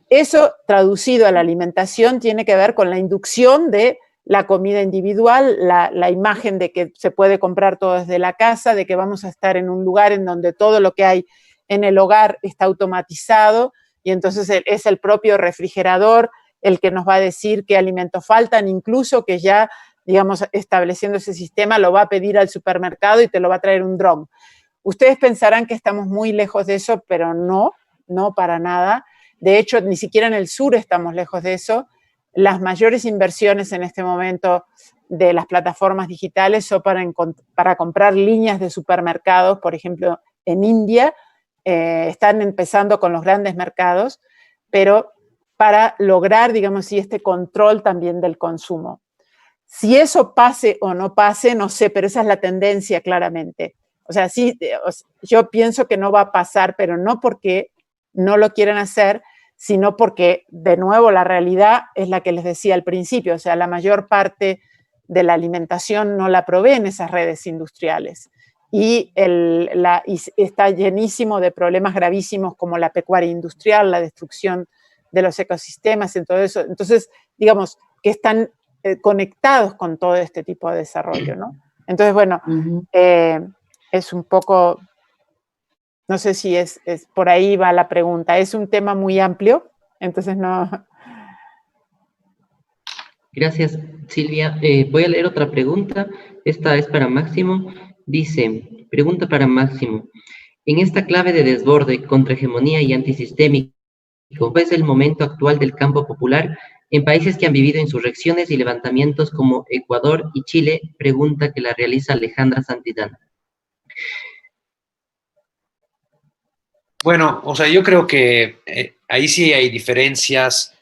Eso, traducido a la alimentación, tiene que ver con la inducción de la comida individual, la imagen de que se puede comprar todo desde la casa, de que vamos a estar en un lugar en donde todo lo que hay en el hogar está automatizado y entonces es el propio refrigerador el que nos va a decir qué alimentos faltan, incluso que ya, digamos, estableciendo ese sistema, lo va a pedir al supermercado y te lo va a traer un dron. Ustedes pensarán que estamos muy lejos de eso, pero no para nada. De hecho, ni siquiera en el sur estamos lejos de eso. Las mayores inversiones en este momento de las plataformas digitales son para comprar líneas de supermercados, por ejemplo, en India. Están empezando con los grandes mercados, pero para lograr, digamos, este control también del consumo. Si eso pase o no pase, no sé, pero esa es la tendencia claramente. O sea, sí, yo pienso que no va a pasar, pero no porque no lo quieren hacer, sino porque, de nuevo, la realidad es la que les decía al principio. O sea, la mayor parte de la alimentación no la proveen esas redes industriales. Y está llenísimo de problemas gravísimos como la pecuaria industrial, la destrucción de los ecosistemas y todo eso. Entonces, digamos, que están conectados con todo este tipo de desarrollo, ¿no? Entonces, bueno, es un poco, no sé si es por ahí va la pregunta. Es un tema muy amplio, entonces no. Gracias, Silvia. Voy a leer otra pregunta. Esta es para Máximo. Dice, pregunta para Máximo. En esta clave de desborde, contrahegemonía y antisistémico, ¿cuál es el momento actual del campo popular en países que han vivido insurrecciones y levantamientos como Ecuador y Chile? Pregunta que la realiza Alejandra Santidana. Bueno, o sea, yo creo que ahí sí hay diferencias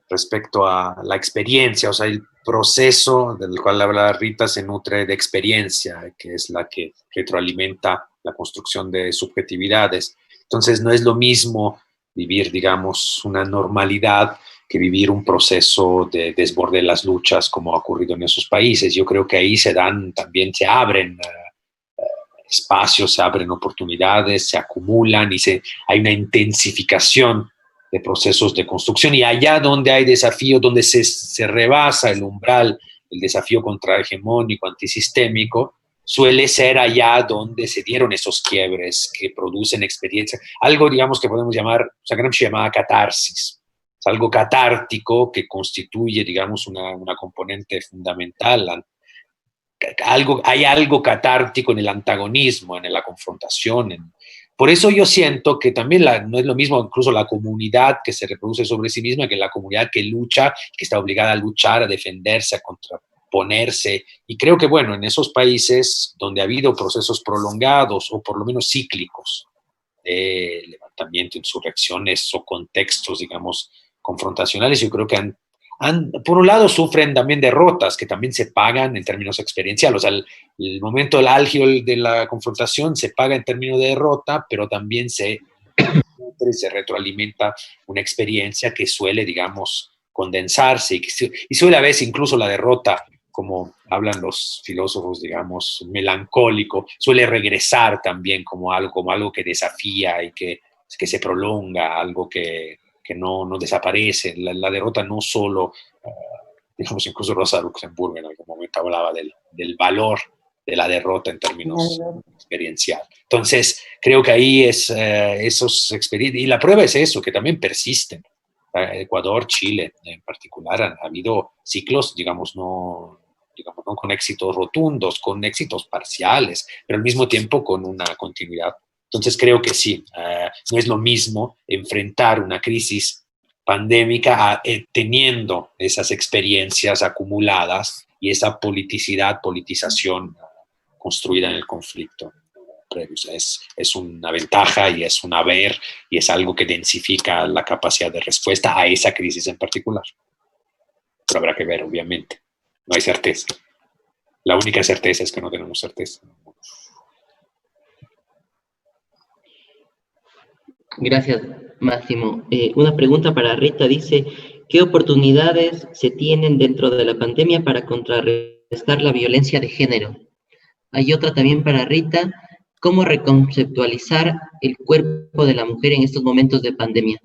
respecto a la experiencia, o sea, el proceso del cual habla Rita se nutre de experiencia, que es la que retroalimenta la construcción de subjetividades. Entonces, no es lo mismo vivir, digamos, una normalidad que vivir un proceso de desborde de las luchas como ha ocurrido en esos países. Yo creo que ahí se abren espacios, se abren oportunidades, se acumulan y hay una intensificación de procesos de construcción. Y allá donde hay desafío, donde se rebasa el umbral, el desafío contrahegemónico, antisistémico, suele ser allá donde se dieron esos quiebres que producen experiencia. Algo, digamos, que podemos llamar, o sea, Gramsci llamaba catarsis. Es algo catártico que constituye, digamos, una componente fundamental. Hay algo catártico en el antagonismo, en la confrontación. Por eso yo siento que también no es lo mismo incluso la comunidad que se reproduce sobre sí misma que la comunidad que lucha, que está obligada a luchar, a defenderse, a contraponerse. Y creo que, bueno, en esos países donde ha habido procesos prolongados o por lo menos cíclicos de levantamiento, insurrecciones o contextos, digamos, confrontacionales, yo creo que por un lado sufren también derrotas que también se pagan en términos experienciales. O sea, el momento del álgido de la confrontación se paga en términos de derrota, pero también se retroalimenta una experiencia que suele, digamos, condensarse y suele a veces incluso la derrota, como hablan los filósofos, digamos, melancólico, suele regresar también como algo que desafía y que se prolonga, algo que no desaparece. La derrota no solo, digamos, incluso Rosa Luxemburgo en algún momento hablaba del valor de la derrota en términos experiencial. Entonces, creo que ahí es esos experiencias, y la prueba es eso, que también persisten. Ecuador, Chile en particular, han habido ciclos, digamos, no con éxitos rotundos, con éxitos parciales, pero al mismo tiempo con una continuidad. Entonces creo que sí, no es lo mismo enfrentar una crisis pandémica teniendo esas experiencias acumuladas y esa politización construida en el conflicto. Es una ventaja y es un haber y es algo que densifica la capacidad de respuesta a esa crisis en particular. Pero habrá que ver, obviamente. No hay certeza. La única certeza es que no tenemos certeza. Gracias, Máximo. Una pregunta para Rita dice, ¿qué oportunidades se tienen dentro de la pandemia para contrarrestar la violencia de género? Hay otra también para Rita, ¿cómo reconceptualizar el cuerpo de la mujer en estos momentos de pandemia?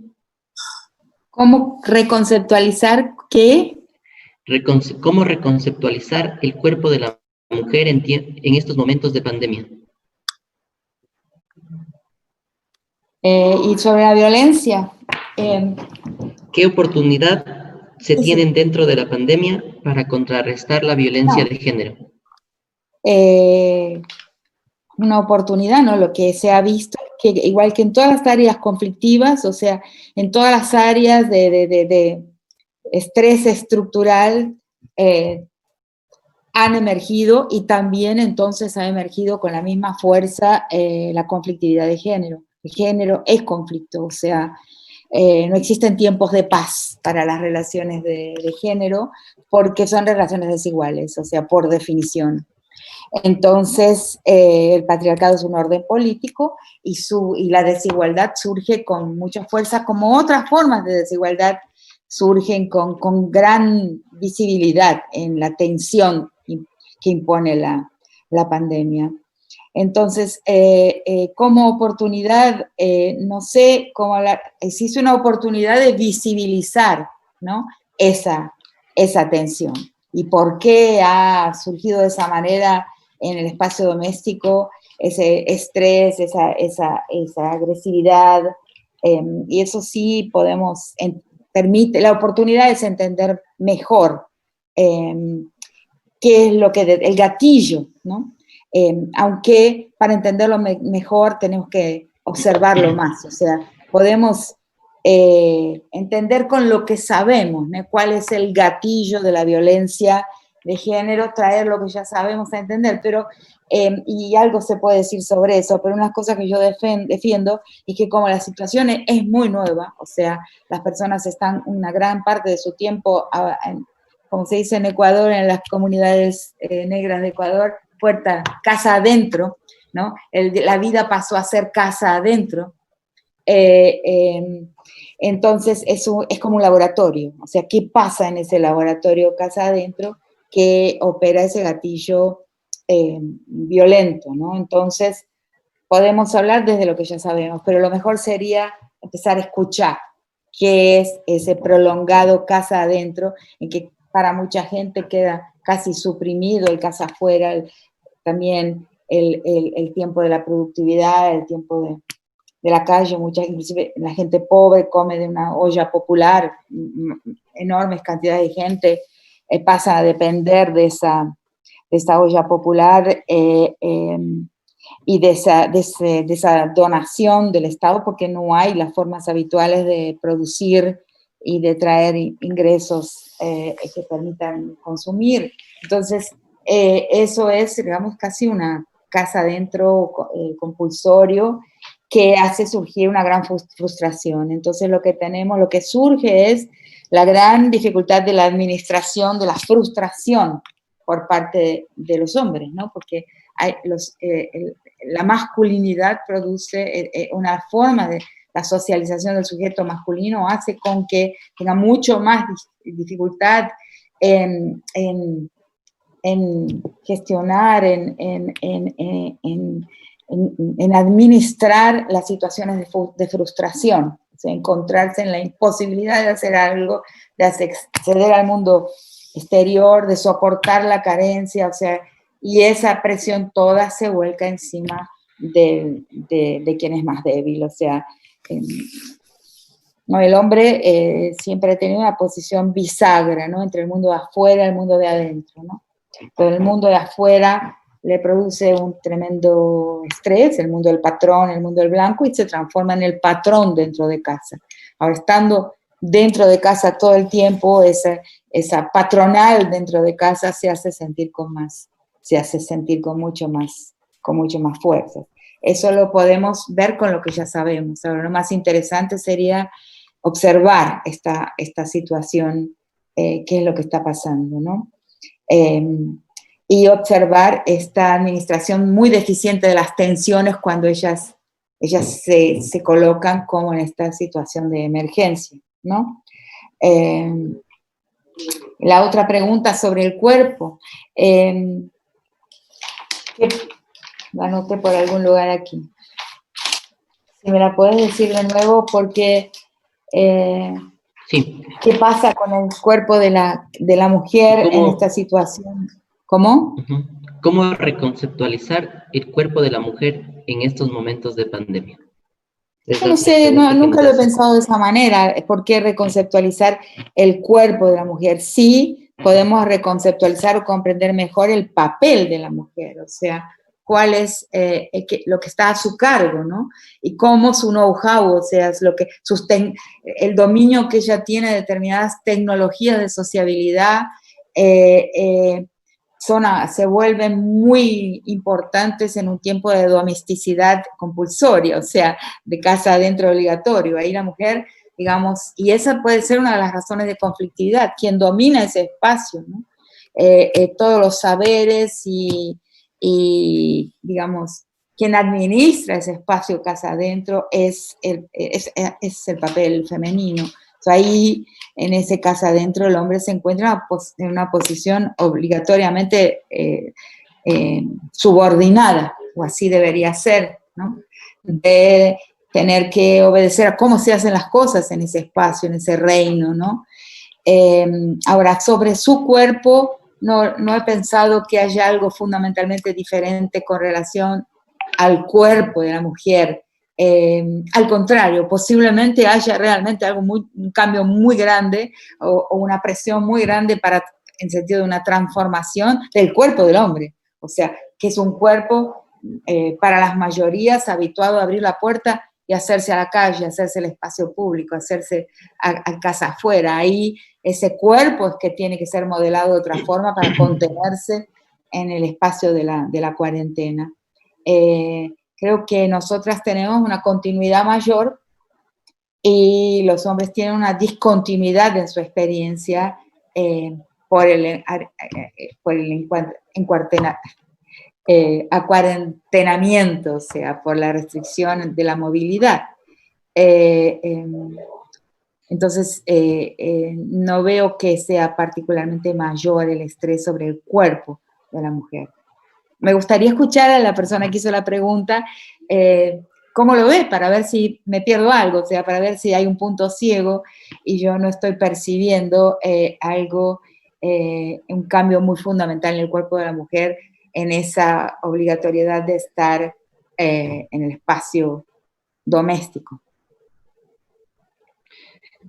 ¿Cómo reconceptualizar qué? ¿Cómo reconceptualizar el cuerpo de la mujer en estos momentos de pandemia? Y sobre la violencia. ¿Qué oportunidad se tienen dentro de la pandemia para contrarrestar la violencia de género? Una oportunidad, ¿no? Lo que se ha visto, que igual que en todas las áreas conflictivas, o sea, en todas las áreas de estrés estructural, han emergido y también entonces ha emergido con la misma fuerza la conflictividad de género. El género es conflicto, o sea, no existen tiempos de paz para las relaciones de género porque son relaciones desiguales, o sea, por definición. Entonces, el patriarcado es un orden político y la desigualdad surge con mucha fuerza, como otras formas de desigualdad surgen con gran visibilidad en la tensión que impone la pandemia. Entonces, como oportunidad, no sé, existe una oportunidad de visibilizar, ¿no? esa tensión. ¿Y por qué ha surgido de esa manera en el espacio doméstico ese estrés, esa agresividad? Y eso sí permite, la oportunidad es entender mejor qué es lo que, el gatillo, ¿no? Aunque para entenderlo mejor tenemos que observarlo más, o sea, podemos entender con lo que sabemos, ¿no? Cuál es el gatillo de la violencia de género, traer lo que ya sabemos a entender, pero, y algo se puede decir sobre eso, pero unas cosas que yo defiendo es que como la situación es muy nueva, o sea, las personas están una gran parte de su tiempo, como se dice en Ecuador, en las comunidades negras de Ecuador, casa adentro, ¿no? La vida pasó a ser casa adentro. Entonces, eso es como un laboratorio. O sea, ¿qué pasa en ese laboratorio casa adentro que opera ese gatillo violento, ¿no? Entonces, podemos hablar desde lo que ya sabemos, pero lo mejor sería empezar a escuchar qué es ese prolongado casa adentro, en que para mucha gente queda casi suprimido el casa afuera, también el tiempo de la productividad, el tiempo de la calle, inclusive la gente pobre come de una olla popular, enormes cantidades de gente pasa a depender de esa olla popular y de esa donación del Estado, porque no hay las formas habituales de producir y de traer ingresos que permitan consumir. Entonces, eso es, digamos, casi una casa adentro compulsorio que hace surgir una gran frustración. Entonces, lo que surge es la gran dificultad de la administración, de la frustración por parte de los hombres, ¿no? Porque la masculinidad produce una forma de la socialización del sujeto masculino, hace con que tenga mucho más dificultad en gestionar, en administrar las situaciones de frustración, o sea, encontrarse en la imposibilidad de hacer algo, de acceder al mundo exterior, de soportar la carencia, o sea, y esa presión toda se vuelca encima de quien es más débil. O sea, no, el hombre siempre ha tenido una posición bisagra, ¿no? Entre el mundo de afuera y el mundo de adentro, ¿no? Pero el mundo de afuera le produce un tremendo estrés, el mundo del patrón, el mundo del blanco, y se transforma en el patrón dentro de casa. Ahora, estando dentro de casa todo el tiempo, esa patronal dentro de casa se hace sentir con mucho más fuerza. Eso lo podemos ver con lo que ya sabemos. Ahora, lo más interesante sería observar esta situación, qué es lo que está pasando, ¿no? Y observar esta administración muy deficiente de las tensiones cuando ellas se colocan como en esta situación de emergencia, ¿no? La otra pregunta sobre el cuerpo. La anoté por algún lugar aquí. Si me la puedes decir de nuevo, porque Sí. ¿qué pasa con el cuerpo de la mujer en esta situación? ¿Cómo? ¿Cómo reconceptualizar el cuerpo de la mujer en estos momentos de pandemia? Yo no sé, nunca lo he pensado de esa manera. ¿Por qué reconceptualizar el cuerpo de la mujer? Sí, podemos reconceptualizar o comprender mejor el papel de la mujer, o sea, cuál es lo que está a su cargo, ¿no? Y cómo su know-how, o sea, es el dominio que ella tiene de determinadas tecnologías de sociabilidad, se vuelven muy importantes en un tiempo de domesticidad compulsoria, o sea, de casa adentro obligatorio. Ahí la mujer, digamos, y esa puede ser una de las razones de conflictividad, quien domina ese espacio, ¿no? Todos los saberes y, digamos, quien administra ese espacio casa adentro es el papel femenino. O sea, ahí, en ese casa adentro, el hombre se encuentra en una posición obligatoriamente subordinada, o así debería ser, ¿no? De tener que obedecer a cómo se hacen las cosas en ese espacio, en ese reino, ¿no? Ahora, sobre su cuerpo, no he pensado que haya algo fundamentalmente diferente con relación al cuerpo de la mujer. Al contrario, posiblemente haya realmente un cambio muy grande o una presión muy grande en sentido de una transformación del cuerpo del hombre. O sea, que es un cuerpo para las mayorías habituado a abrir la puerta y hacerse a la calle, hacerse el espacio público, hacerse a casa afuera. Ahí ese cuerpo es que tiene que ser modelado de otra forma para contenerse en el espacio de la cuarentena. Creo que nosotras tenemos una continuidad mayor y los hombres tienen una discontinuidad en su experiencia por el acuarentenamiento, o sea, por la restricción de la movilidad. Entonces, no veo que sea particularmente mayor el estrés sobre el cuerpo de la mujer. Me gustaría escuchar a la persona que hizo la pregunta, cómo lo ve, para ver si me pierdo algo, o sea, para ver si hay un punto ciego y yo no estoy percibiendo un cambio muy fundamental en el cuerpo de la mujer, en esa obligatoriedad de estar en el espacio doméstico.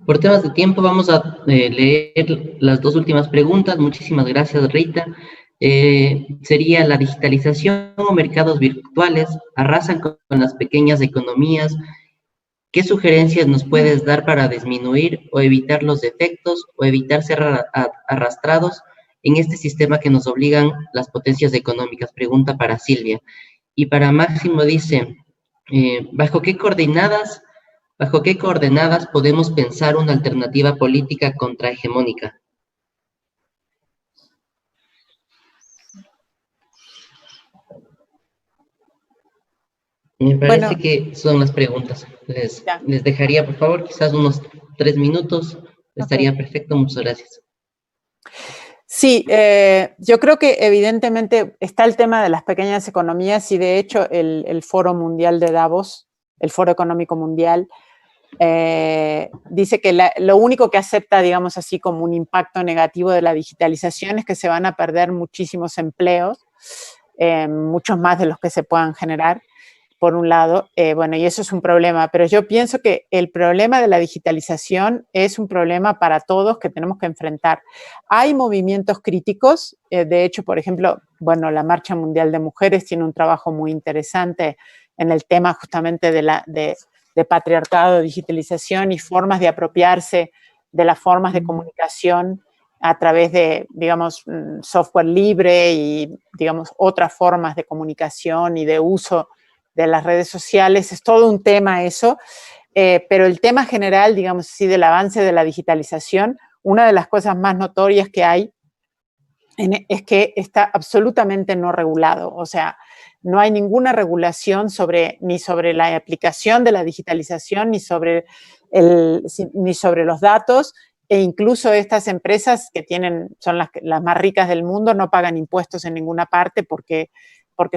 Por temas de tiempo vamos a leer las dos últimas preguntas. Muchísimas gracias, Rita. Sería: ¿la digitalización o mercados virtuales arrasan con las pequeñas economías? ¿Qué sugerencias nos puedes dar para disminuir o evitar los efectos o evitar ser arrastrados en este sistema que nos obligan las potencias económicas? Pregunta para Silvia. Y para Máximo dice, ¿bajo qué coordenadas podemos pensar una alternativa política contrahegemónica? Me parece que son las preguntas. Les dejaría, por favor, quizás unos 3 minutos. Estaría perfecto. Muchas gracias. Sí, yo creo que evidentemente está el tema de las pequeñas economías y de hecho el Foro Mundial de Davos, el Foro Económico Mundial, dice que lo único que acepta, digamos así, como un impacto negativo de la digitalización es que se van a perder muchísimos empleos, muchos más de los que se puedan generar, por un lado, bueno, y eso es un problema, pero yo pienso que el problema de la digitalización es un problema para todos que tenemos que enfrentar. Hay movimientos críticos, de hecho, por ejemplo, bueno, la Marcha Mundial de Mujeres tiene un trabajo muy interesante en el tema justamente de patriarcado, digitalización y formas de apropiarse de las formas de comunicación a través de, digamos, software libre y, digamos, otras formas de comunicación y de uso de las redes sociales. Es todo un tema eso, pero el tema general, digamos así, del avance de la digitalización, una de las cosas más notorias que hay es que está absolutamente no regulado. O sea, no hay ninguna regulación ni sobre la aplicación de la digitalización, ni sobre los datos, e incluso estas empresas que son las más ricas del mundo no pagan impuestos en ninguna parte porque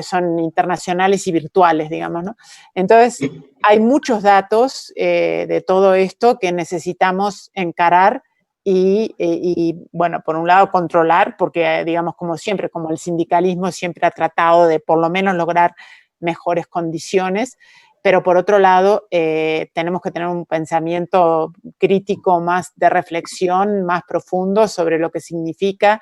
son internacionales y virtuales, digamos, ¿no? Entonces, hay muchos datos de todo esto que necesitamos encarar y, bueno, por un lado controlar, porque, digamos, como siempre, como el sindicalismo siempre ha tratado de por lo menos lograr mejores condiciones, pero por otro lado, tenemos que tener un pensamiento crítico más de reflexión, más profundo sobre lo que significa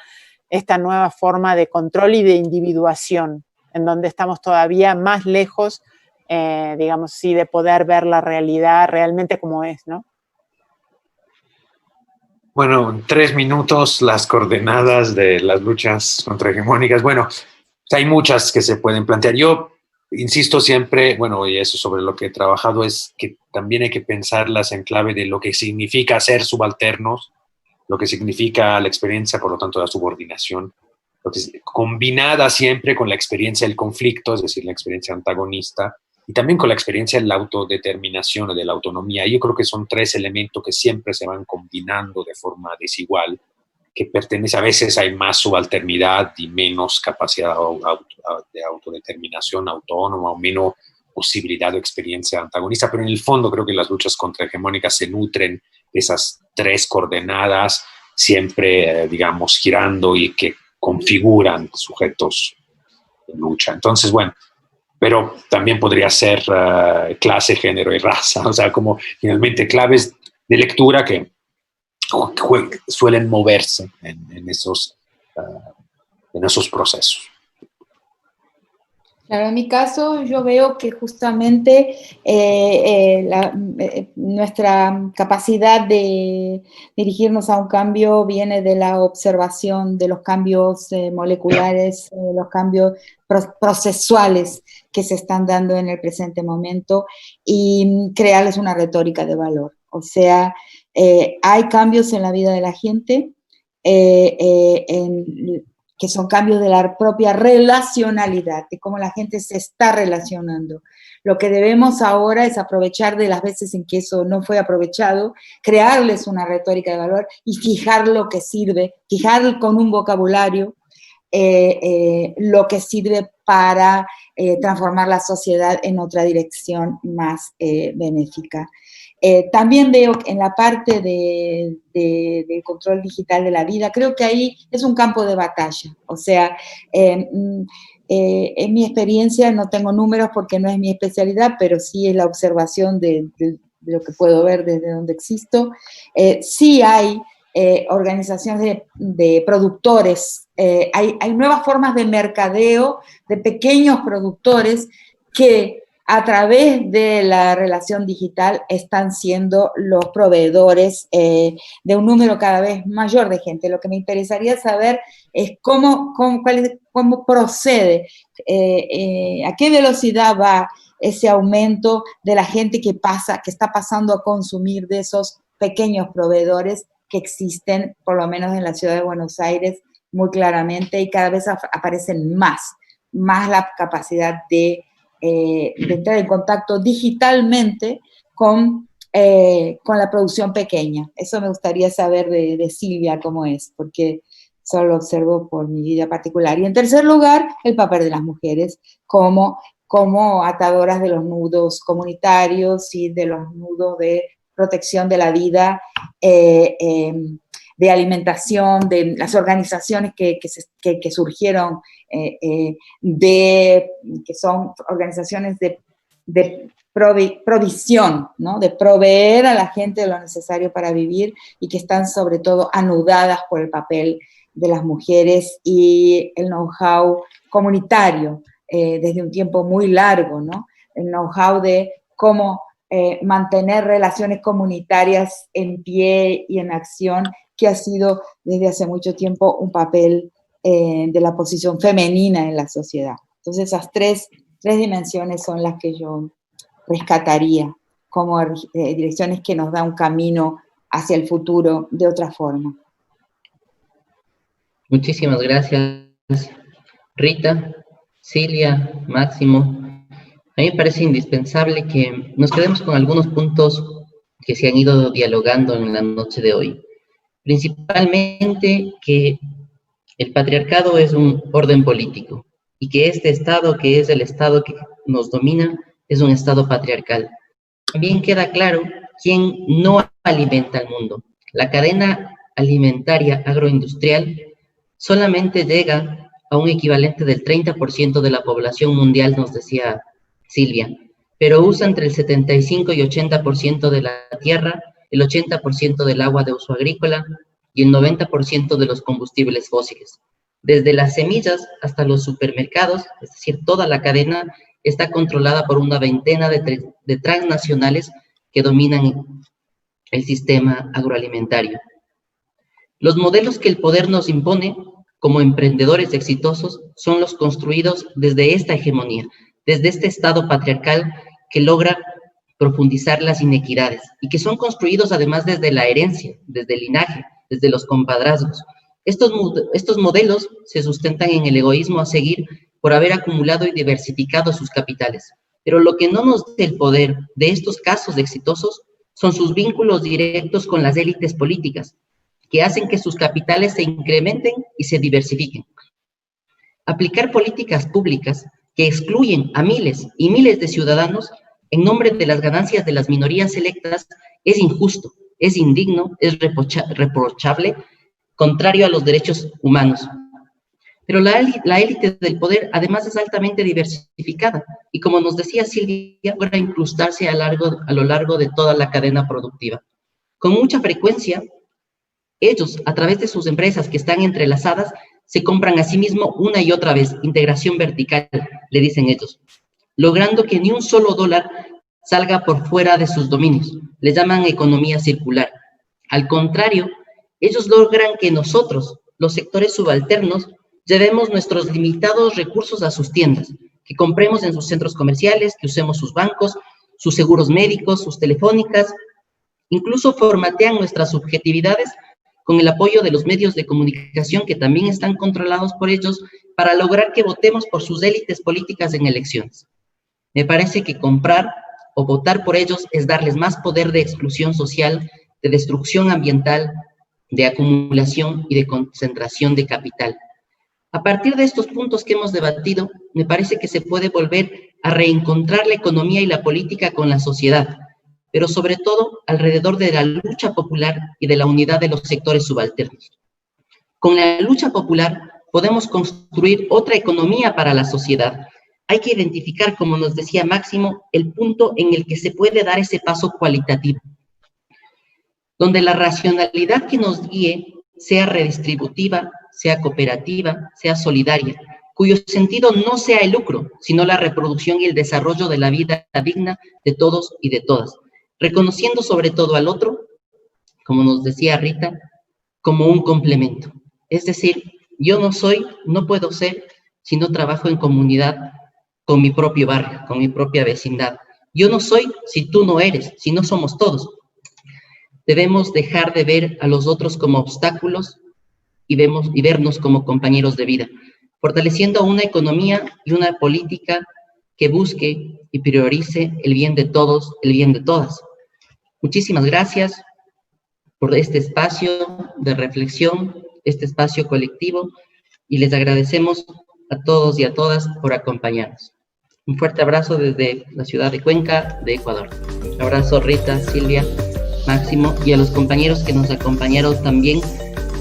esta nueva forma de control y de individuación, en donde estamos todavía más lejos, digamos, sí, de poder ver la realidad realmente como es, ¿no? Bueno, en 3 minutos, las coordenadas de las luchas contrahegemónicas. Bueno, hay muchas que se pueden plantear. Yo insisto siempre, bueno, y eso sobre lo que he trabajado, es que también hay que pensarlas en clave de lo que significa ser subalternos, lo que significa la experiencia, por lo tanto, de la subordinación, combinada siempre con la experiencia del conflicto, es decir, la experiencia antagonista, y también con la experiencia de la autodeterminación o de la autonomía. Yo creo que son 3 elementos que siempre se van combinando de forma desigual, que pertenece, a veces hay más subalternidad y menos capacidad de autodeterminación autónoma o menos posibilidad de experiencia antagonista, pero en el fondo creo que las luchas contrahegemónicas se nutren de esas 3 coordenadas, siempre, digamos, girando y que configuran sujetos de lucha. Entonces, bueno, pero también podría ser clase, género y raza, o sea, como finalmente claves de lectura que suelen moverse en esos procesos. Claro, en mi caso yo veo que justamente nuestra capacidad de dirigirnos a un cambio viene de la observación de los cambios moleculares, los cambios procesuales que se están dando en el presente momento y crearles una retórica de valor. O sea, hay cambios en la vida de la gente, que son cambios de la propia relacionalidad, de cómo la gente se está relacionando. Lo que debemos ahora es aprovechar de las veces en que eso no fue aprovechado, crearles una retórica de valor y fijar lo que sirve, fijar con un vocabulario lo que sirve para transformar la sociedad en otra dirección más benéfica. También veo en la parte del control digital de la vida, creo que ahí es un campo de batalla. O sea, en mi experiencia, no tengo números porque no es mi especialidad, pero sí es la observación de lo que puedo ver desde donde existo. Sí hay organizaciones de productores, hay nuevas formas de mercadeo de pequeños productores que a través de la relación digital están siendo los proveedores de un número cada vez mayor de gente. Lo que me interesaría saber es cómo procede, a qué velocidad va ese aumento de la gente que está pasando a consumir de esos pequeños proveedores que existen, por lo menos en la ciudad de Buenos Aires, muy claramente, y cada vez aparecen más la capacidad de entrar en contacto digitalmente con la producción pequeña. Eso me gustaría saber de Silvia cómo es, porque solo lo observo por mi vida particular. Y en tercer lugar, el papel de las mujeres como atadoras de los nudos comunitarios y de los nudos de protección de la vida, de alimentación, de las organizaciones que surgieron, que son organizaciones de provisión, ¿no? De proveer a la gente lo necesario para vivir, y que están sobre todo anudadas por el papel de las mujeres y el know-how comunitario desde un tiempo muy largo, ¿no? El know-how de cómo mantener relaciones comunitarias en pie y en acción, que ha sido desde hace mucho tiempo un papel de la posición femenina en la sociedad. Entonces esas tres dimensiones son las que yo rescataría como direcciones que nos dan un camino hacia el futuro de otra forma. Muchísimas gracias, Rita, Silvia, Máximo. A mí me parece indispensable que nos quedemos con algunos puntos que se han ido dialogando en la noche de hoy. Principalmente que el patriarcado es un orden político y que este Estado, que es el Estado que nos domina, es un Estado patriarcal. También queda claro quién no alimenta al mundo. La cadena alimentaria agroindustrial solamente llega a un equivalente del 30% de la población mundial, nos decía Silvia, pero usa entre el 75 y 80% de la tierra, el 80% del agua de uso agrícola y el 90% de los combustibles fósiles. Desde las semillas hasta los supermercados, es decir, toda la cadena está controlada por una veintena de transnacionales que dominan el sistema agroalimentario. Los modelos que el poder nos impone como emprendedores exitosos son los construidos desde esta hegemonía, desde este Estado patriarcal que logra profundizar las inequidades y que son construidos además desde la herencia, desde el linaje, desde los compadrazgos. Estos modelos se sustentan en el egoísmo a seguir por haber acumulado y diversificado sus capitales. Pero lo que no nos da el poder de estos casos exitosos son sus vínculos directos con las élites políticas, que hacen que sus capitales se incrementen y se diversifiquen. Aplicar políticas públicas que excluyen a miles y miles de ciudadanos en nombre de las ganancias de las minorías selectas es injusto, es indigno, es reprochable, contrario a los derechos humanos. Pero la élite del poder además es altamente diversificada y, como nos decía Silvia, logra incrustarse a lo largo de toda la cadena productiva. Con mucha frecuencia, ellos, a través de sus empresas que están entrelazadas, se compran a sí mismos una y otra vez, integración vertical, le dicen ellos, logrando que ni un solo dólar salga por fuera de sus dominios. Le llaman economía circular. Al contrario, ellos logran que nosotros, los sectores subalternos, llevemos nuestros limitados recursos a sus tiendas, que compremos en sus centros comerciales, que usemos sus bancos, sus seguros médicos, sus telefónicas, incluso formatean nuestras subjetividades con el apoyo de los medios de comunicación que también están controlados por ellos para lograr que votemos por sus élites políticas en elecciones. Me parece que comprar o votar por ellos es darles más poder de exclusión social, de destrucción ambiental, de acumulación y de concentración de capital. A partir de estos puntos que hemos debatido, me parece que se puede volver a reencontrar la economía y la política con la sociedad, pero sobre todo alrededor de la lucha popular y de la unidad de los sectores subalternos. Con la lucha popular podemos construir otra economía para la sociedad. Hay que identificar, como nos decía Máximo, el punto en el que se puede dar ese paso cualitativo, donde la racionalidad que nos guíe sea redistributiva, sea cooperativa, sea solidaria, cuyo sentido no sea el lucro, sino la reproducción y el desarrollo de la vida digna de todos y de todas, reconociendo sobre todo al otro, como nos decía Rita, como un complemento. Es decir, yo no puedo ser si no trabajo en comunidad con mi propio barrio, con mi propia vecindad. Yo no soy si tú no eres, si no somos todos. Debemos dejar de ver a los otros como obstáculos y vernos como compañeros de vida, fortaleciendo una economía y una política que busque y priorice el bien de todos, el bien de todas. Muchísimas gracias por este espacio de reflexión, este espacio colectivo, y les agradecemos a todos y a todas por acompañarnos. Un fuerte abrazo desde la ciudad de Cuenca, de Ecuador. Un abrazo, Rita, Silvia. Máximo, y a los compañeros que nos acompañaron también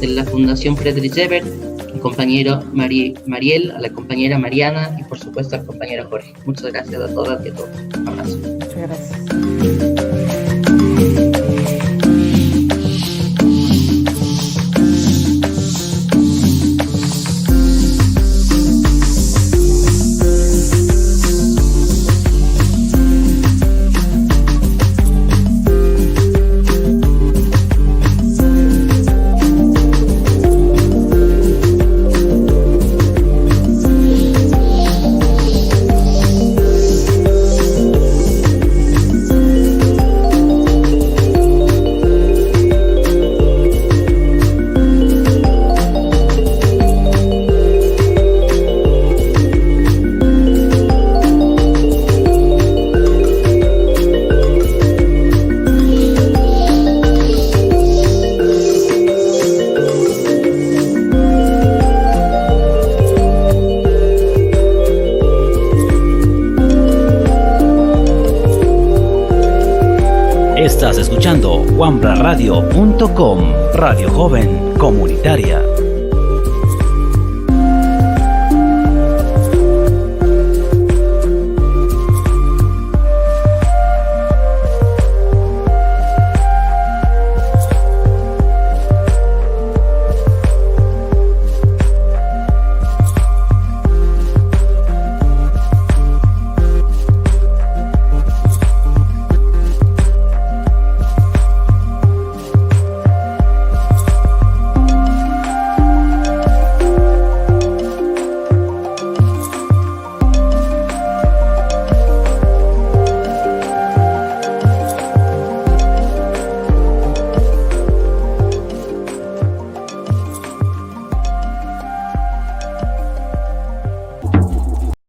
de la Fundación Friedrich Ebert, al compañero Mariel, a la compañera Mariana y por supuesto al compañero Jorge. Muchas gracias a todas y a todos. Un abrazo. Muchas gracias. Estás escuchando wambraradio.com, radio joven comunitaria.